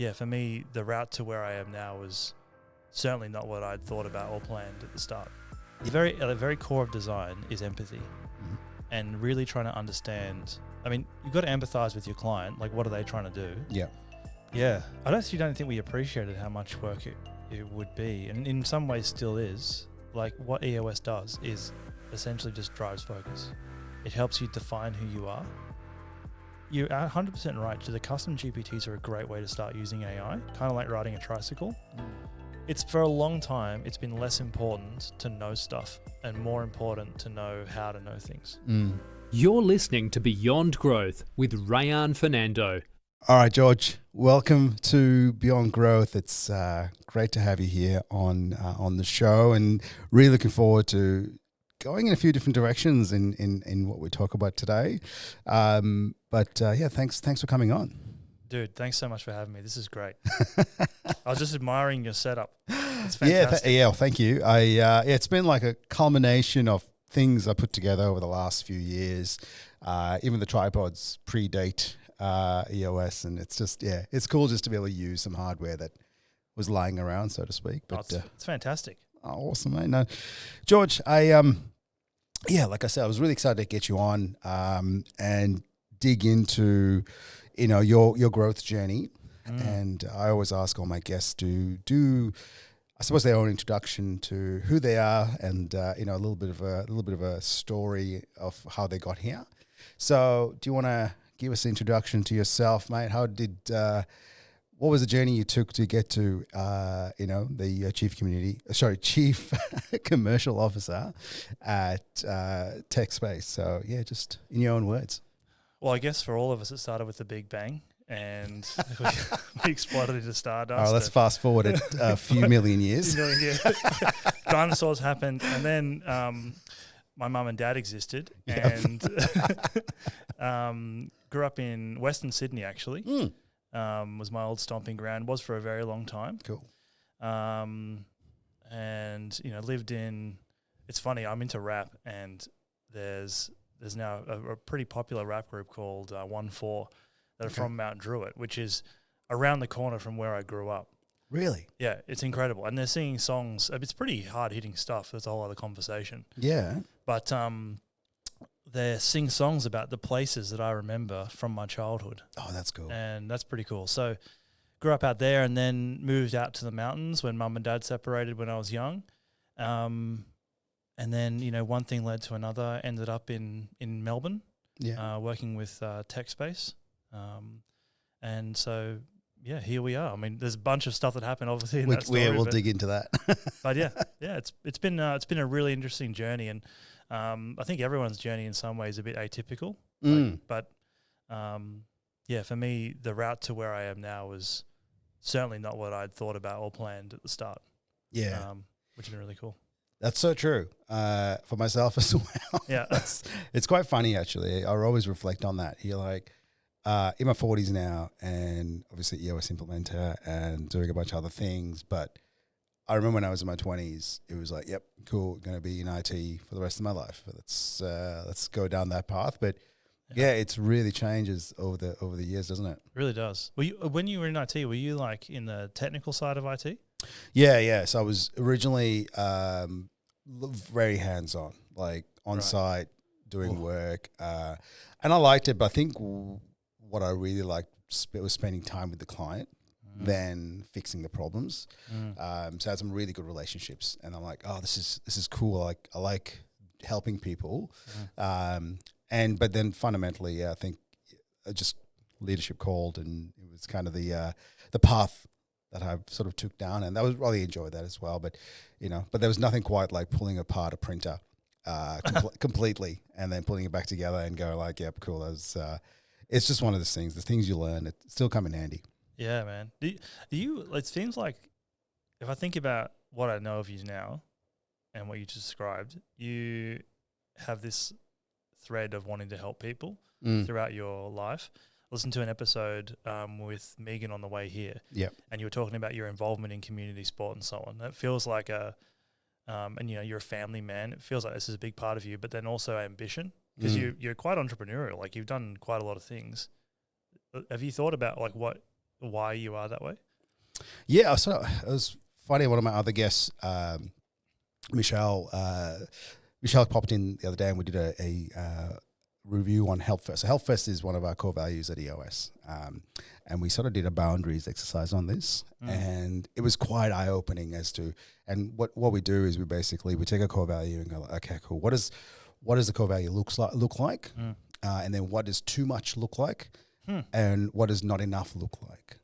yeah, for me, the route to where I am now was certainly not what I'd thought about or planned at the start. At the very core of design is empathy, and really trying to understand. I mean, you've got to empathize with your client. Like, what are they trying to do? Yeah. Yeah. I don't think we appreciated how much work it would be, and in some ways still is. Like, what EOS does is essentially just drives focus. It helps you define who you are. You're 100% right. The custom GPTs are a great way to start using AI, kind of like riding a tricycle. It's for a long time, it's been less important to know stuff and more important to know how to know things. You're listening to Beyond Growth with Reyan Fernando. All right, George, welcome to Beyond Growth. It's great to have you here on the show, and really looking forward to going in a few different directions in what we talk about today. Thanks for coming on. Dude, thanks so much for having me. This is great. I was just admiring your setup. It's fantastic. Thank you. It's been like a culmination of things I put together over the last few years. Even the tripods predate EOS, and it's just, it's cool just to be able to use some hardware that was lying around, so to speak. But it's fantastic. Oh, awesome, mate. No, George, like I said, I was really excited to get you on and dig into, your growth journey. And I always ask all my guests to do, I suppose, their own introduction to who they are and a little bit of a story of how they got here. So, do you want to give us an introduction to yourself, mate? What was the journey you took to get to, the chief commercial officer at Tekspace? So, just in your own words. Well, I guess for all of us, it started with the Big Bang, and we exploded into stardust. All right, let's fast forward a few million years. Dinosaurs happened, and then my mum and dad existed, and grew up in Western Sydney, actually. Was my old stomping ground, was for a very long time. Cool. And, lived in, it's funny, I'm into rap, and there's now a pretty popular rap group called 1-4 that are from Mount Druitt, which is around the corner from where I grew up. Really? Yeah, it's incredible. And they're singing songs. It's pretty hard-hitting stuff. That's a whole other conversation. Yeah. But they sing songs about the places that I remember from my childhood. Oh, that's cool. And that's pretty cool. So grew up out there and then moved out to the mountains when mum and dad separated when I was young. And then, one thing led to another, ended up in Melbourne, working with Tekspace. And so, here we are. I mean, there's a bunch of stuff that happened, obviously, in that story. We'll dig into that. But it's been a really interesting journey, and I think everyone's journey in some ways is a bit atypical. For me, the route to where I am now was certainly not what I'd thought about or planned at the start. Yeah, which has been really cool. That's so true for myself as well. Yeah, it's quite funny actually. I always reflect on that. You're like, in my 40s now, and obviously EOS implementer and doing a bunch of other things. But I remember when I was in my 20s, it was like, yep, cool, going to be in IT for the rest of my life. Let's go down that path. But it's really changes over the years, doesn't it? It really does. When you were in IT, were you like in the technical side of IT? Yeah. So I was originally very hands-on, like on-site, doing work. And I liked it, but I think what I really liked was spending time with the client than fixing the problems. So I had some really good relationships, and I'm like, oh, this is cool. I like helping people. But then fundamentally, I think just leadership called, and it was kind of the path that I sort of took down, and I really enjoyed that as well. But but there was nothing quite like pulling apart a printer completely and then putting it back together and go like, yep, cool. That was, it's just one of those things. The things you learn, it still come in handy. Yeah, man. It seems like if I think about what I know of you now and what you just described, you have this thread of wanting to help people throughout your life. Listened to an episode with Megan on the way here. Yep. And you were talking about your involvement in community sport and so on. It feels like and you're a family man. It feels like this is a big part of you, but then also ambition, because you're quite entrepreneurial. Like, you've done quite a lot of things. Have you thought about like what why you are that way? Yeah, so it was funny. One of my other guests, Michelle popped in the other day, and we did a review on Help First. So Help First is one of our core values at EOS, and we sort of did a boundaries exercise on this, and it was quite eye opening as to. And what we do is we take a core value and go, okay, cool. What does the core value look like, and then what does too much look like, and what does not enough look like.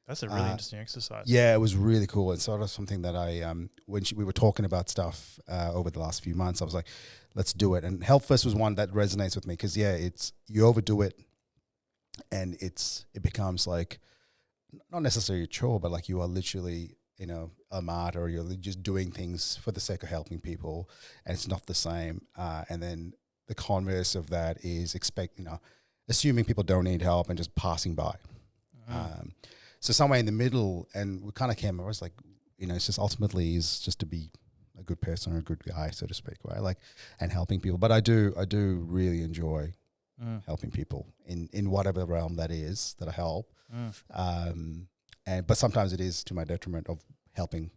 That's a really interesting exercise. Yeah, it was really cool. It's sort of something that I, when we were talking about stuff over the last few months, I was like, let's do it. And Help First was one that resonates with me because, it's you overdo it and it becomes like, not necessarily a chore, but like you are literally, a martyr, or you're just doing things for the sake of helping people, and it's not the same. And then the converse of that is assuming people don't need help and just passing by. So somewhere in the middle, and we kind of came, I was like, it's just ultimately is just to be a good person or a good guy, so to speak, right? Like, and helping people. But I do really enjoy helping people in whatever realm that is that I help. But sometimes it is to my detriment of helping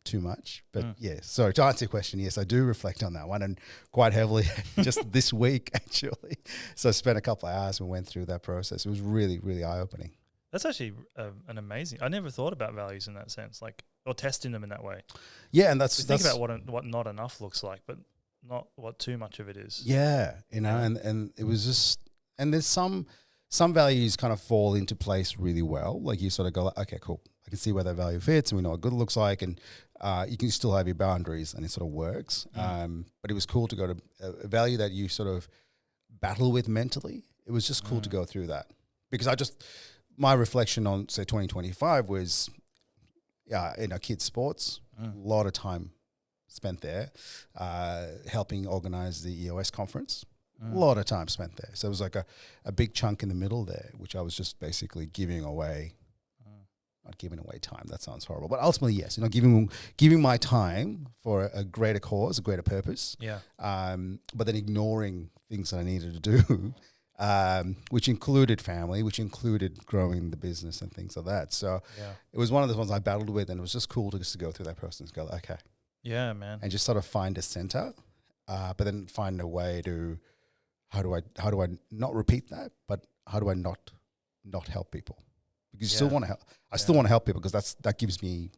too much. But so to answer your question, yes, I do reflect on that one, and quite heavily just this week actually. So I spent a couple of hours and went through that process. It was really, really eye-opening. That's actually an amazing. I never thought about values in that sense, like, or testing them in that way. Yeah, and that's think about what not enough looks like, but not what too much of it is. Yeah, and it was just, and there's some values kind of fall into place really well. Like you sort of go, okay, cool, I can see where that value fits, and we know what good looks like, and you can still have your boundaries, and it sort of works. But it was cool to go to a value that you sort of battle with mentally. It was just cool to go through that, because my reflection on, say, 2025 was, kids' sports, a lot of time spent there, helping organize the EOS conference, a lot of time spent there. So it was like a big chunk in the middle there, which I was just basically giving away, not giving away time, that sounds horrible, but ultimately, yes, giving my time for a greater cause, a greater purpose, but then ignoring things that I needed to do, which included family, which included growing the business and things like that. So it was one of the ones I battled with, and it was just cool to go through that process and go, okay. Yeah, man. And just sort of find a center, but then find a way to, how do I not repeat that, but how do I not help people? Because you still want to help. I still want to help people, because that gives me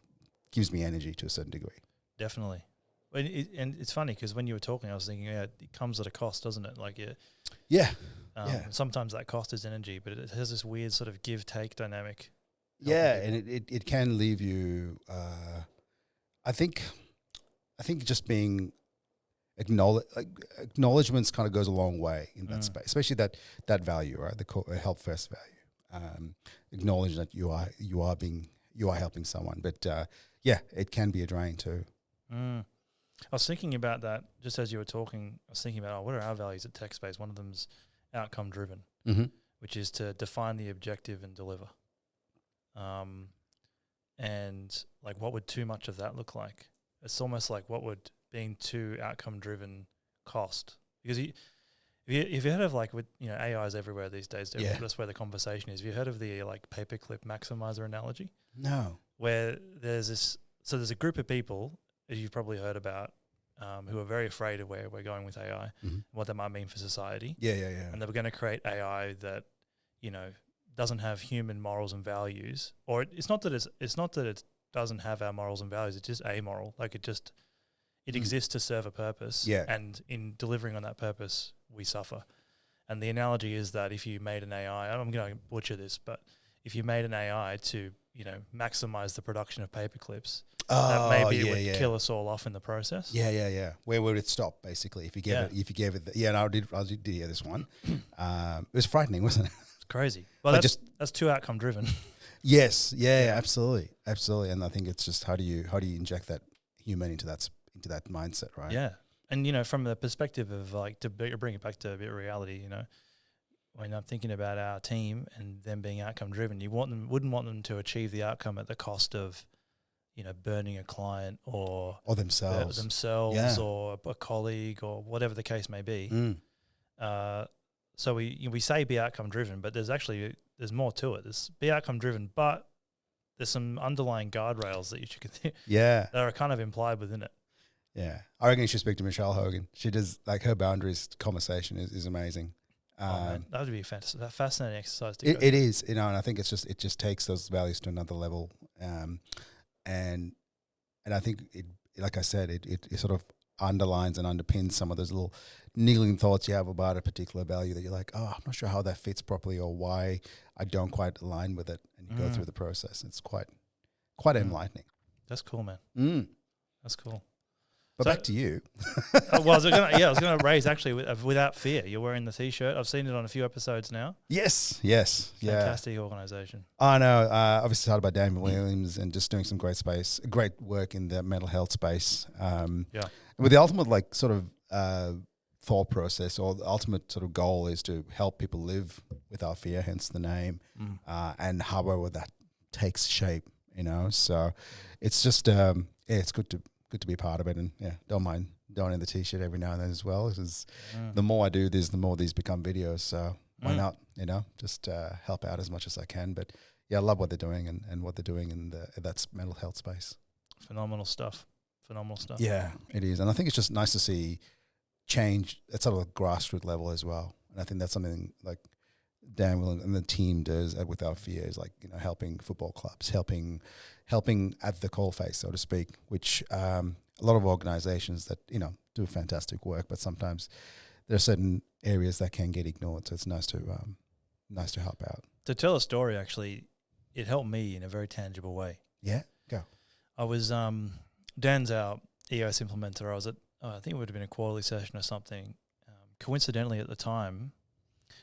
energy to a certain degree. Definitely. And it's funny because when you were talking, I was thinking, it comes at a cost, doesn't it? Like, sometimes that cost is energy, but it has this weird sort of give-take dynamic. Yeah, and it can leave you. I think just being acknowledgements kind of goes a long way in that space, especially that value, right? The help first value. Acknowledge that you are helping someone, but it can be a drain too. I was thinking about that just as you were talking. I was thinking about, what are our values at Tekspace? One of them's outcome driven, which is to define the objective and deliver. And like, what would too much of that look like? It's almost like, what would being too outcome driven cost? Because if you heard of, like, with AIs everywhere these days, that's where the conversation is. Have you heard of the paperclip maximizer analogy? No. Where there's a group of people, as you've probably heard about, who are very afraid of where we're going with AI, what that might mean for society. Yeah. And they were going to create AI that, doesn't have human morals and values, or it's not that it doesn't have our morals and values. It's just amoral. Like, it exists to serve a purpose. Yeah. And in delivering on that purpose, we suffer. And the analogy is that if you made an AI, I'm going to butcher this, but if you made an AI to, maximize the production of paper clips, that maybe it would kill us all off in the process. Yeah. Where would it stop, basically, if you gave it? And I did hear this one. It was frightening, wasn't it? It's crazy. Well, that's too outcome driven. Yes. Yeah. Absolutely. And I think it's just how do you inject that human into that mindset, right? Yeah. And from the perspective of, like, to bring it back to a bit of reality, when I'm thinking about our team and them being outcome driven, wouldn't want them to achieve the outcome at the cost of, burning a client or themselves or a colleague or whatever the case may be. So we say be outcome driven, but there's more to it. There's be outcome driven, but there's some underlying guardrails that you should Yeah. that are kind of implied within it. Yeah. I reckon you should speak to Michelle Hogan. She does, like, her boundaries conversation is amazing. Man, that would be a fascinating exercise to go it is, and I think it just takes those values to another level. And I think it, like I said, it sort of underlines and underpins some of those little niggling thoughts you have about a particular value that you're like, oh, I'm not sure how that fits properly or why I don't quite align with it. And you go through the process. It's quite enlightening. That's cool, man. That's cool. But back to you. I was going to raise actually without fear. You're wearing the T-shirt. I've seen it on a few episodes now. Yes. Fantastic organisation. I know. Obviously started by Dan Williams and just doing some great work in the mental health space. With the ultimate sort of thought process, or the ultimate sort of goal is to help people live without fear, hence the name, and however that takes shape, So it's just it's good to be a part of it, and don't mind donning the T-shirt every now and then as well. Because the more I do this, the more these become videos. So why not? Just help out as much as I can. But I love what they're doing and what they're doing in that's mental health space. Phenomenal stuff. Yeah, it is, and I think it's just nice to see change at sort of a grassroots level as well. And I think that's something like Dan Williams and the team does at Without Fear, is helping football clubs, helping at the coalface, so to speak, which a lot of organizations that, do fantastic work, but sometimes there are certain areas that can get ignored. So it's nice to help out. To tell a story, actually, it helped me in a very tangible way. Yeah, go. I was, Dan's our EOS implementer. I was at, I think it would have been a quarterly session or something. Coincidentally, at the time,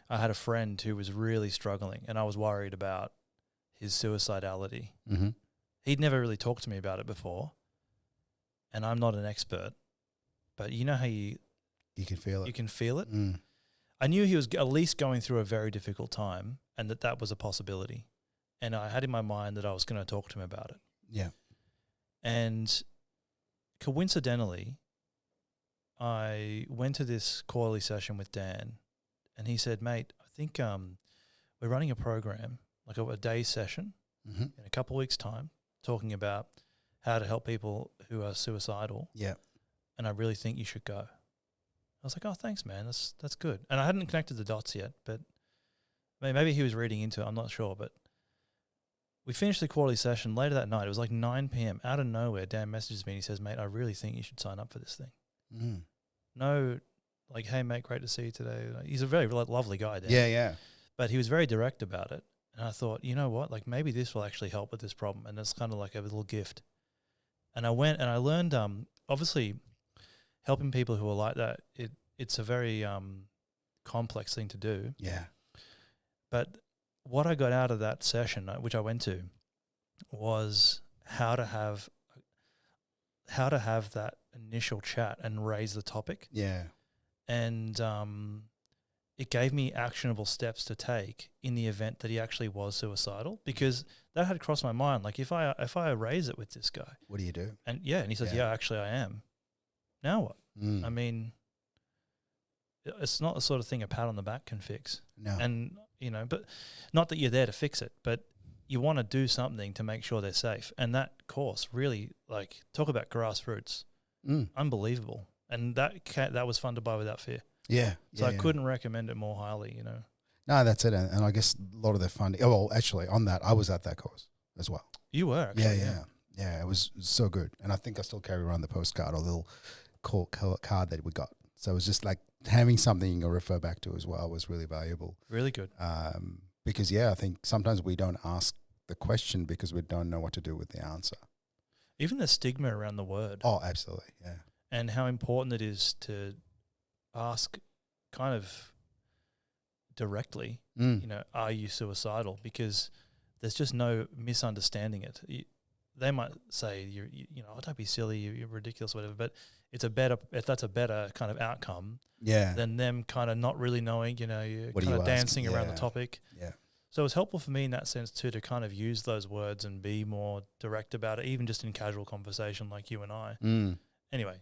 I had a friend who was really struggling, and I was worried about his suicidality. Mm-hmm. He'd never really talked to me about it before, and I'm not an expert, but you know how you can feel it. You can feel it. Mm. I knew he was at least going through a very difficult time, and that was a possibility. And I had in my mind that I was going to talk to him about it. Yeah. And coincidentally, I went to this quarterly session with Dan, and he said, mate, I think we're running a program, like a day session in a couple of weeks' time, talking about how to help people who are suicidal. Yeah. And I really think you should go. I was like, oh, thanks, man. That's good. And I hadn't connected the dots yet, but maybe he was reading into it. I'm not sure. But we finished the quarterly session later that night. It was like 9 p.m. Out of nowhere, Dan messages me and he says, mate, I really think you should sign up for this thing. Mm. No, like, hey, mate, great to see you today. He's a very lovely guy, Dan. Yeah. But he was very direct about it. And I thought, you know what? Like, maybe this will actually help with this problem. And it's kind of like a little gift. And I went and I learned, obviously, helping people who are like that, it's a very complex thing to do. Yeah. But what I got out of that session, which I went to, was how to have that initial chat and raise the topic. Yeah. And it gave me actionable steps to take in the event that he actually was suicidal, because that had crossed my mind. Like, if I raise it with this guy, what do you do? And he says, yeah, actually I am. Now what? I mean, it's not the sort of thing a pat on the back can fix. No. And, but not that you're there to fix it, but you want to do something to make sure they're safe. And that course really, talk about grassroots, unbelievable. And that was funded by Without Fear. Yeah. So I couldn't recommend it more highly, No, that's it. And I guess a lot of their funding, well, actually on that, I was at that course as well. You were, actually. Yeah, it was so good. And I think I still carry around the postcard or little card that we got. So it was just like having something to refer back to as well was really valuable. Really good. Because, I think sometimes we don't ask the question because we don't know what to do with the answer. Even the stigma around the word. Oh, absolutely, yeah. And how important it is to ask kind of directly, are you suicidal? Because there's just no misunderstanding it. They might say, oh, don't be silly, you're ridiculous, whatever, but that's a better kind of outcome than them kind of not really knowing, you're kind of dancing around the topic. Yeah. So it's helpful for me in that sense too, to kind of use those words and be more direct about it, even just in casual conversation like you and I. Anyway,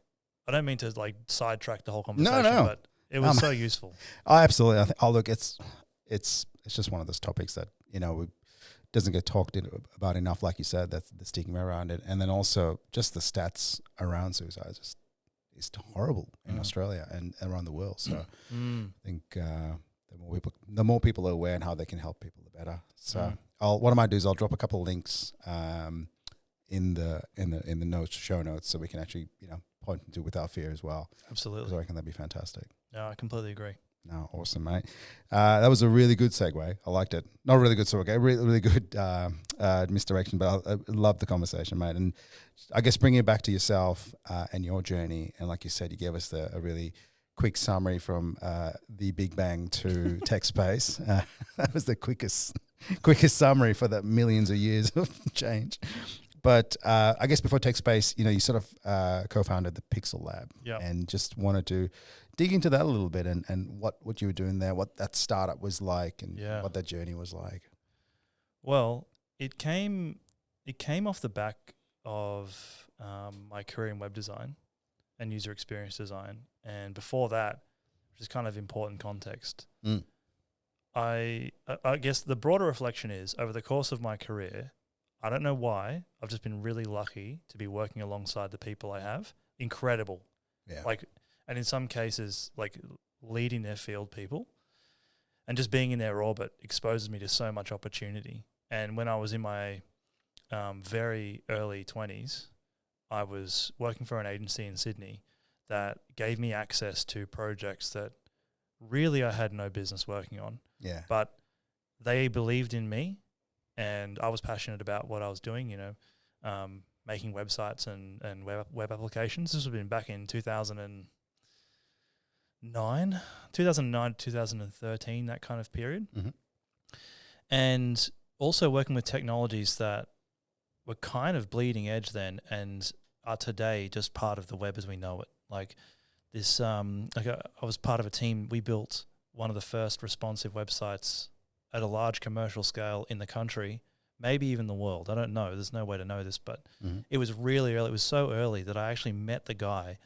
I don't mean to sidetrack the whole conversation, but It was so useful. Oh, absolutely. Look, it's just one of those topics that, doesn't get talked about enough, like you said, that's the stigma around it. And then also just the stats around suicide is horrible in Australia and around the world. So I think the more people are aware and how they can help people, the better. So what I might do is I'll drop a couple of links in the notes, show notes, so we can actually point them to Without Fear as well. Absolutely. So I reckon that'd be fantastic. No, I completely agree. No, awesome, mate. That was a really good segue. I liked it. Not a really good segue, really good misdirection, but I love the conversation, mate. And I guess bringing it back to yourself and your journey, and like you said, you gave us a really quick summary from the Big Bang to Tekspace. That was the quickest summary for the millions of years of change. But I guess before Tekspace, you sort of co-founded the Pixel Lab, and just wanted to dig into that a little bit and what you were doing there, what that startup was like, and what that journey was like. Well, it came off the back of my career in web design and user experience design, and before that, which is kind of important context. I guess the broader reflection is, over the course of my career, I don't know why, I've just been really lucky to be working alongside the people I have. Incredible. Yeah. And in some cases, leading their field people, and just being in their orbit exposes me to so much opportunity. And when I was in my very early 20s, I was working for an agency in Sydney that gave me access to projects that really I had no business working on. Yeah. But they believed in me, and I was passionate about what I was doing, making websites and web applications. This would have been back in 2009, 2013, that kind of period. And also working with technologies that were kind of bleeding edge then and are today just part of the web as we know it. Like this, I was part of a team. We built one of the first responsive websites at a large commercial scale in the country, maybe even the world. I don't know. There's no way to know this, but it was really early. It was so early that I actually met the guy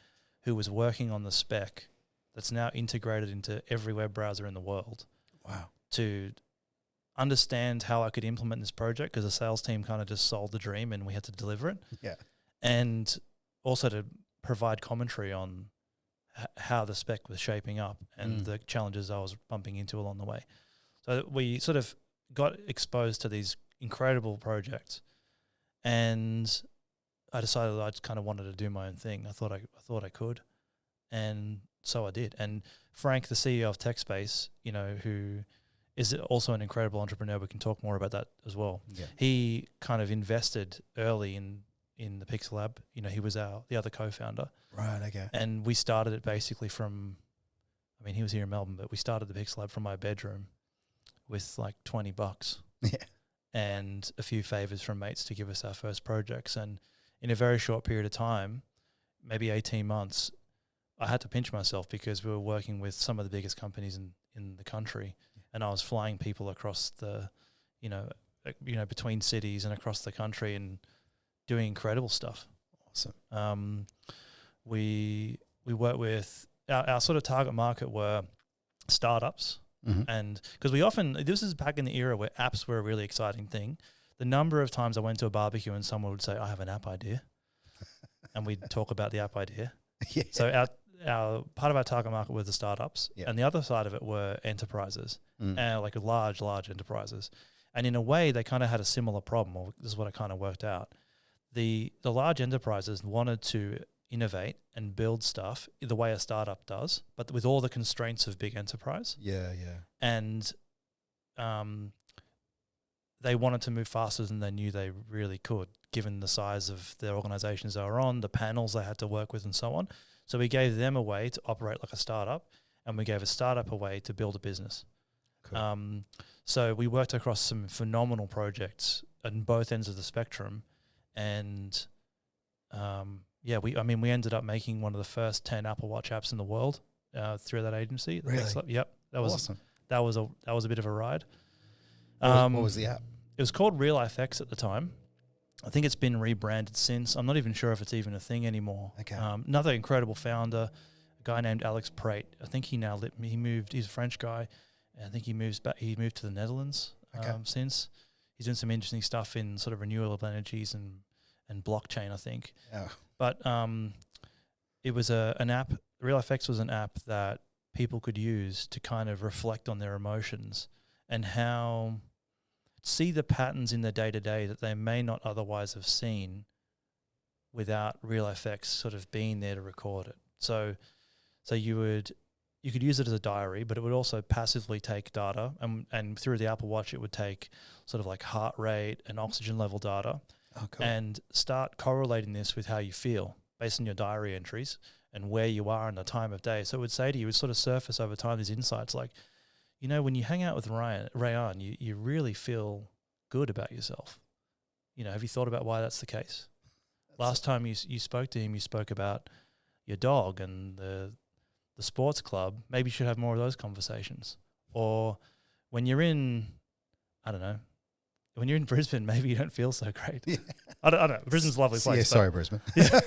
who was working on the spec that's now integrated into every web browser in the world. Wow. To understand how I could implement this project, because the sales team kind of just sold the dream and we had to deliver it. Yeah. And also to provide commentary on how the spec was shaping up and the challenges I was bumping into along the way. So we sort of got exposed to these incredible projects, and I decided I just kind of wanted to do my own thing. I thought I could, and so I did. And Frank, the CEO of Tekspace, who is also an incredible entrepreneur, we can talk more about that as well. Yeah. He kind of invested early in the Pixel Lab. He was the other co-founder. Right, okay. And we started it basically from, he was here in Melbourne, but we started the Pixel Lab from my bedroom with like $20. Yeah. And a few favors from mates to give us our first projects. And in a very short period of time, maybe 18 months, I had to pinch myself because we were working with some of the biggest companies in the country. Yeah. And I was flying people across the, between cities and across the country and doing incredible stuff. Awesome. We work with, our sort of target market were startups. And because this is back in the era where apps were a really exciting thing. The number of times I went to a barbecue and someone would say, I have an app idea. And we'd talk about the app idea. Yeah. So our part of our target market were the startups, and the other side of it were enterprises, like large enterprises. And in a way, they kind of had a similar problem, or this is what I kind of worked out. The large enterprises wanted to innovate and build stuff the way a startup does, but with all the constraints of big enterprise. Yeah, yeah. And they wanted to move faster than they knew they really could, given the size of the organizations they were on, the panels they had to work with, and so on. So we gave them a way to operate like a startup, and we gave a startup a way to build a business. Cool. So we worked across some phenomenal projects on both ends of the spectrum, and we ended up making one of the first 10 Apple Watch apps in the world through that agency. Really? Yep. That was awesome. That was a bit of a ride. What was the app? It was called Real FX at the time. I think it's been rebranded since. I'm not even sure if it's even a thing anymore. Okay. Another incredible founder, guy named Alex Prate. I think he now he's a French guy, and I think he moved to the Netherlands since. He's doing some interesting stuff in sort of renewable energies and blockchain, I think. Yeah. But it was an app. RealFX was an app that people could use to kind of reflect on their emotions and see the patterns in their day-to-day that they may not otherwise have seen without RealFX sort of being there to record it. So you could use it as a diary, but it would also passively take data, and through the Apple Watch it would take sort of like heart rate and oxygen level data, and start correlating this with how you feel based on your diary entries and where you are in the time of day. So it would say to you, it would sort of surface over time these insights like, you know, when you hang out with Reyan, you really feel good about yourself. You know, have you thought about why that's the case? Last time you spoke to him, you spoke about your dog and the sports club. Maybe you should have more of those conversations. Or when you're in, I don't know, when you're in Brisbane, maybe you don't feel so great. Yeah. I don't know. Brisbane's a lovely place. Yeah, sorry, Brisbane. Yeah.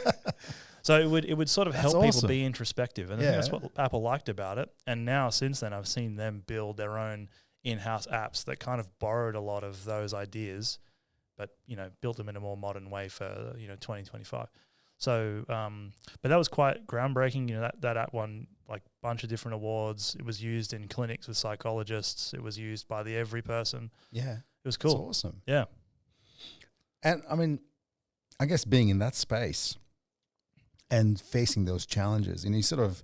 So it would sort of help awesome. people be introspective. And I think that's what Apple liked about it. And now since then, I've seen them build their own in-house apps that kind of borrowed a lot of those ideas, but, you know, built them in a more modern way for, 2025. So, but that was quite groundbreaking. You know, that app won like a bunch of different awards. It was used in clinics with psychologists. It was used by the every person. Yeah. It was cool. That's awesome. Yeah. And I mean, I guess being in that space and facing those challenges, and you sort of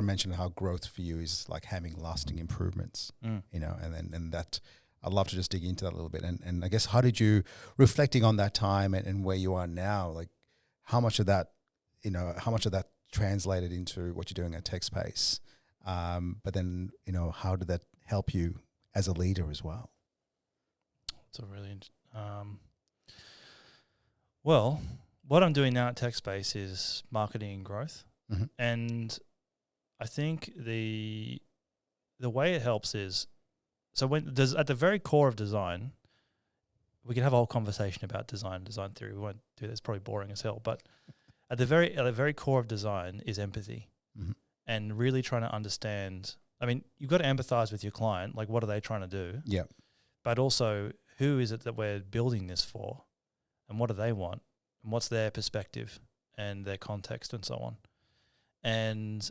mentioned how growth for you is like having lasting improvements, and that I'd love to just dig into that a little bit. And I guess, how did you, reflecting on that time and where you are now, like how much of that translated into what you're doing at Tekspace? But then, how did that help you as a leader as well? It's a really well, what I'm doing now at Tekspace is marketing and growth. Mm-hmm. And I think the way it helps is, so at the very core of design, we could have a whole conversation about design theory. We won't do that. It's probably boring as hell. But at the very core of design is empathy, mm-hmm. and really trying to understand. I mean, you've got to empathize with your client. Like, what are they trying to do? Yeah. But also, who is it that we're building this for, and what do they want, and what's their perspective and their context and so on. And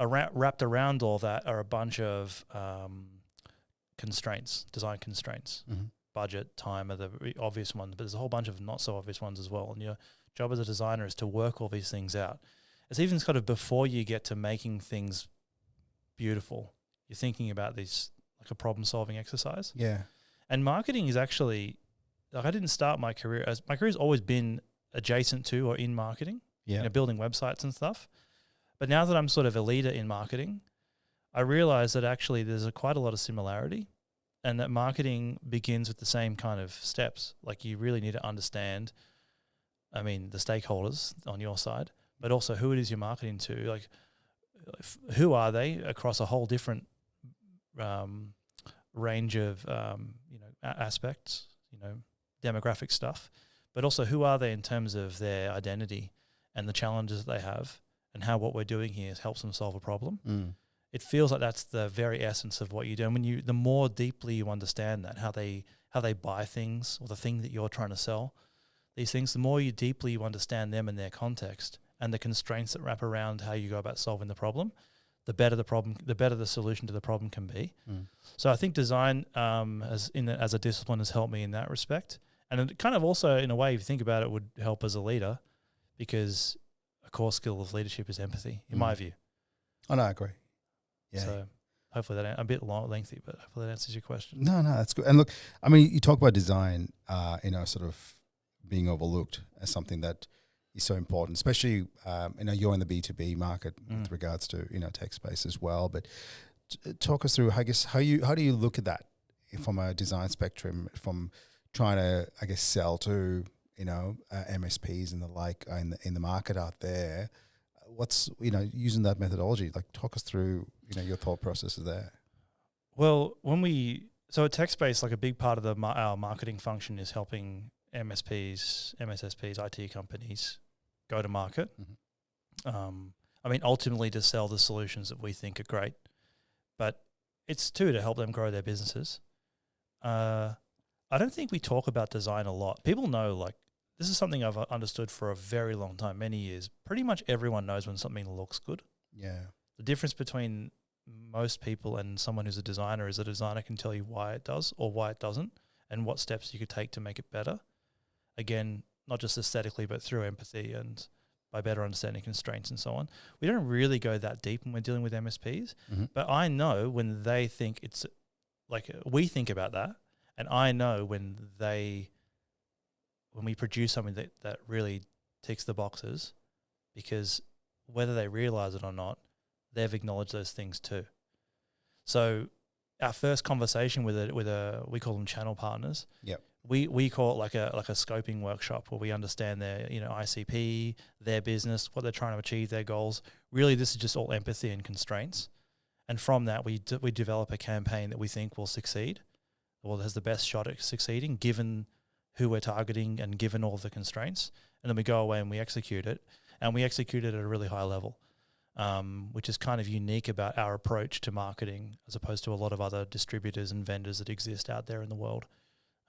wrapped around all that are a bunch of constraints, design constraints. Mm-hmm. Budget, time are the obvious ones, but there's a whole bunch of not so obvious ones as well. And your job as a designer is to work all these things out. It's even sort of before you get to making things beautiful, you're thinking about these like a problem-solving exercise. Yeah. And marketing is actually, like, I didn't start my career as, my career's always been adjacent to or in marketing, building websites and stuff. But now that I'm sort of a leader in marketing, I realize that actually there's quite a lot of similarity, and that marketing begins with the same kind of steps. Like, you really need to understand, I mean, the stakeholders on your side, but also who it is you're marketing to. Like, who are they across a whole different range of aspects, demographic stuff, but also who are they in terms of their identity and the challenges they have, and how what we're doing here helps them solve a problem. Mm. It feels like that's the very essence of what you do. And the more deeply you understand that, how they buy things, or the thing that you're trying to sell, these things, the more deeply you understand them and their context and the constraints that wrap around how you go about solving the problem, the better the solution to the problem can be. Mm. So I think design as a discipline has helped me in that respect. And it kind of also, in a way, if you think about it, would help as a leader, because a core skill of leadership is empathy, in my view. Oh, no, I agree. Yeah. So hopefully a bit lengthy, but hopefully that answers your question. No, that's good. And look, I mean, you talk about design, sort of being overlooked as something that is so important, especially, you're in the B2B market with regards to, Tekspace as well. But talk us through, I guess, how do you look at that from a design spectrum, from trying to, I guess, sell to, MSPs and the like in the market out there? What's, using that methodology, like talk us through, your thought processes there. Well, so at Tekspace, like a big part of our marketing function is helping MSPs, MSSPs, IT companies go to market. Mm-hmm. I mean, ultimately to sell the solutions that we think are great, but it's too to help them grow their businesses. I don't think we talk about design a lot. People know, like, this is something I've understood for a very long time, many years. Pretty much everyone knows when something looks good. Yeah. The difference between most people and someone who's a designer is a designer can tell you why it does or why it doesn't and what steps you could take to make it better. Again, not just aesthetically, but through empathy and by better understanding constraints and so on. We don't really go that deep when we're dealing with MSPs, but I know when they think it's like we think about that, and I know when we produce something that really ticks the boxes, because whether they realize it or not, they've acknowledged those things too. So our first conversation with we call them channel partners. Yep. We call it like a scoping workshop where we understand their ICP, their business, what they're trying to achieve, their goals. Really, this is just all empathy and constraints. And from that, we develop a campaign that we think will succeed, or has the best shot at succeeding, given who we're targeting and given all the constraints. And then we go away and we execute it. And we execute it at a really high level, which is kind of unique about our approach to marketing as opposed to a lot of other distributors and vendors that exist out there in the world.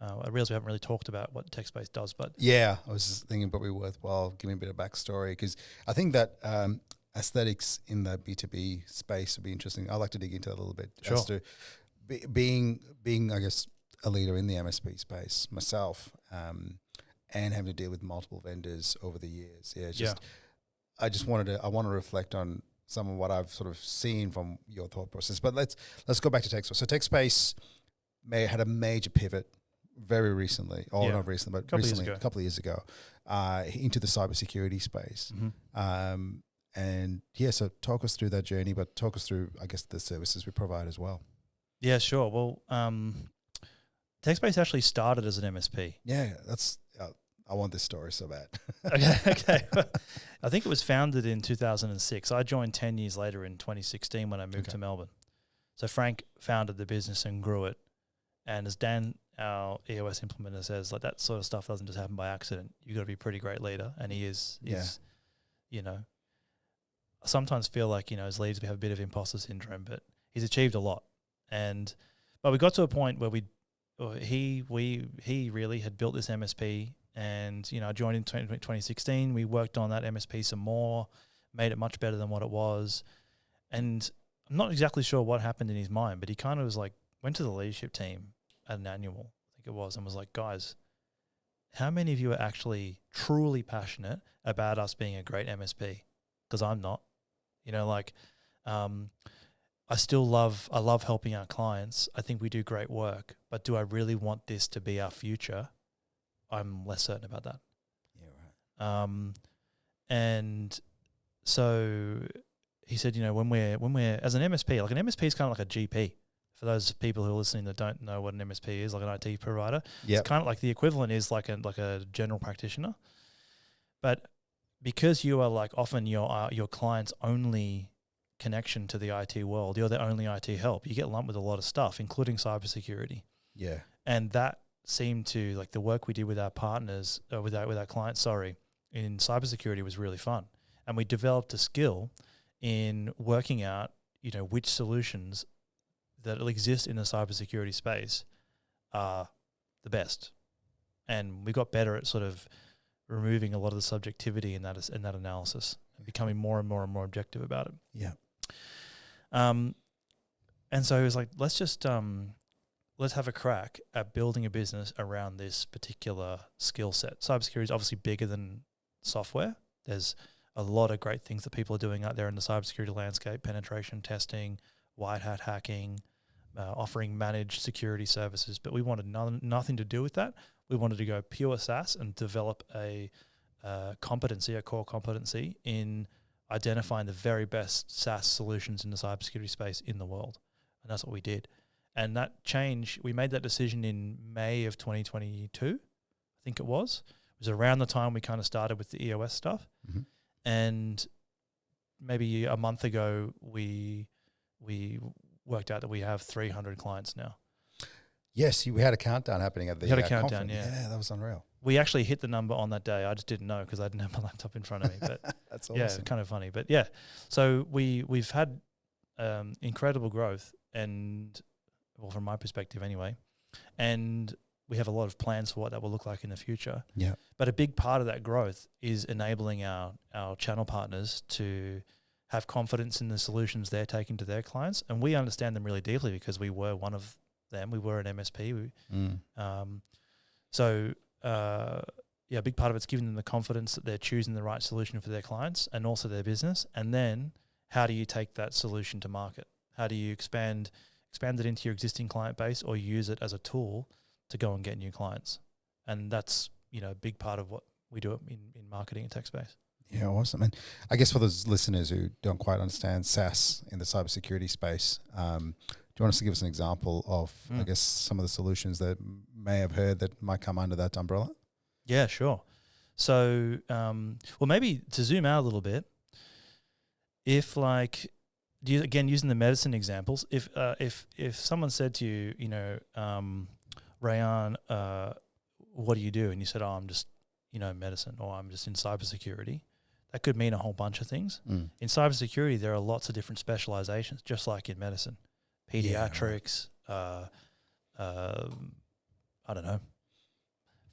I realize we haven't really talked about what Tekspace does, but... Yeah, I was just thinking probably worthwhile giving a bit of backstory, because I think that aesthetics in the B2B space would be interesting. I'd like to dig into that a little bit. Sure. As to being, I guess, a leader in the MSP space myself, and having to deal with multiple vendors over the years. I want to reflect on some of what I've sort of seen from your thought process. But let's go back to Tekspace. So Tekspace had a major pivot very recently, not recently, but a couple of years ago, into the cybersecurity space. So talk us through that journey, but talk us through, I guess, the services we provide as well. Yeah, sure. Well, Tekspace actually started as an MSP. Yeah, I want this story so bad. Okay. I think it was founded in 2006. I joined 10 years later in 2016 when I moved to Melbourne. So Frank founded the business and grew it. And as Dan, our EOS implementer, says, like, that sort of stuff doesn't just happen by accident. You've got to be a pretty great leader. And he is. He's, I sometimes feel like, as leaders we have a bit of imposter syndrome, but he's achieved a lot. But we got to a point where he really had built this MSP, and I joined in 2016. We worked on that MSP some more, made it much better than what it was, and I'm not exactly sure what happened in his mind, but he kind of was like, went to the leadership team at an annual, I think it was, and was like, guys, how many of you are actually truly passionate about us being a great MSP? Because I'm not. I love helping our clients. I think we do great work, but do I really want this to be our future? I'm less certain about that. Yeah, right. And so he said, when we're as an MSP, like an MSP is kind of like a GP. For those people who are listening that don't know what an MSP is, like an IT provider, it's kind of like the equivalent is like a general practitioner. But because you are like often your client's only connection to the IT world, you're their only IT help, you get lumped with a lot of stuff, including cybersecurity. Yeah. And that seemed to, like, the work we did with our partners, with our clients, in cybersecurity was really fun. And we developed a skill in working out, which solutions that exist in the cybersecurity space are the best. And we got better at sort of removing a lot of the subjectivity in that analysis, and becoming more and more and more objective about it. Yeah. And so he was like, let's have a crack at building a business around this particular skill set. Cybersecurity is obviously bigger than software. There's a lot of great things that people are doing out there in the cybersecurity landscape: penetration testing, white hat hacking, offering managed security services. But we wanted nothing to do with that. We wanted to go pure SaaS and develop a core competency in identifying the very best SaaS solutions in the cybersecurity space in the world. And that's what we did. And that change, we made that decision in May of 2022, I think it was. It was around the time we kind of started with the EOS stuff. Mm-hmm. And maybe a month ago, we worked out that we have 300 clients now. Yes, we had a countdown happening at the We had a countdown, conference. yeah. Yeah, that was unreal. We actually hit the number on that day. I just didn't know because I didn't have my laptop in front of me. But That's yeah, awesome. kind of funny. But yeah, so we've had incredible growth, and well, from my perspective anyway, and we have a lot of plans for what that will look like in the future. Yeah. But a big part of that growth is enabling our channel partners to have confidence in the solutions they're taking to their clients, and we understand them really deeply because we were one of them. We were an MSP. A big part of it's giving them the confidence that they're choosing the right solution for their clients and also their business. And then how do you take that solution to market? How do you expand it into your existing client base or use it as a tool to go and get new clients? And that's, a big part of what we do in marketing at Tekspace. Yeah, awesome. And I guess for those listeners who don't quite understand SaaS in the cybersecurity space, do you want us to give us an example of, I guess, some of the solutions that may have heard that might come under that umbrella? Yeah, sure. So, maybe to zoom out a little bit, if using the medicine examples, if someone said to you, Reyan, what do you do? And you said, I'm just, medicine, or I'm just in cybersecurity. That could mean a whole bunch of things. In cybersecurity, there are lots of different specializations, just like in medicine. Pediatrics, I don't know,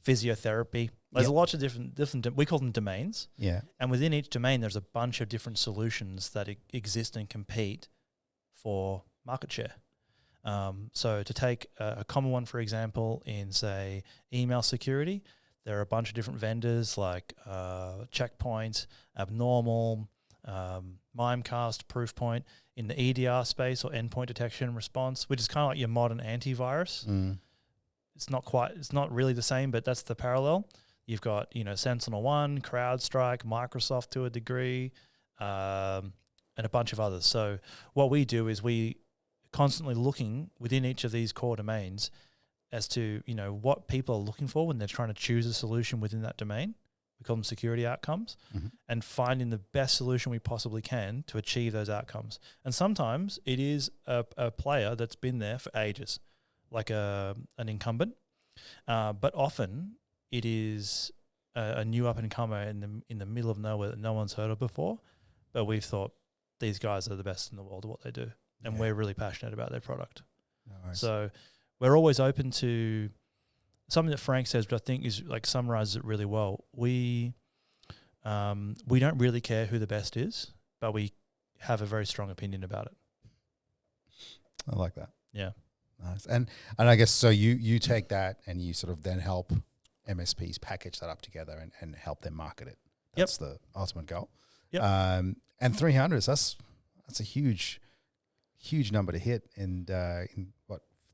physiotherapy. There's lots of different. We call them domains. Yeah. And within each domain, there's a bunch of different solutions that exist and compete for market share. So to take a common one, for example, in say email security, there are a bunch of different vendors like Checkpoint, Abnormal, Mimecast, Proofpoint. In the EDR space or endpoint detection and response, which is kind of like your modern antivirus. It's not really the same, but that's the parallel. You've got, SentinelOne, CrowdStrike, Microsoft to a degree, and a bunch of others. So what we do is we constantly looking within each of these core domains as to, what people are looking for when they're trying to choose a solution within that domain. We call them security outcomes, and finding the best solution we possibly can to achieve those outcomes. And sometimes it is a player that's been there for ages, like an incumbent, but often it is a new up-and-comer in the middle of nowhere that no one's heard of before, but we've thought these guys are the best in the world at what they do, and we're really passionate about their product. Nice. So we're always open to something that Frank says, but I think is summarizes it really well. We don't really care who the best is, but we have a very strong opinion about it. I like that. Yeah. Nice. And I guess so you take that and you sort of then help MSPs package that up together and help them market it. That's the ultimate goal. Yep. And 300, that's a huge number to hit in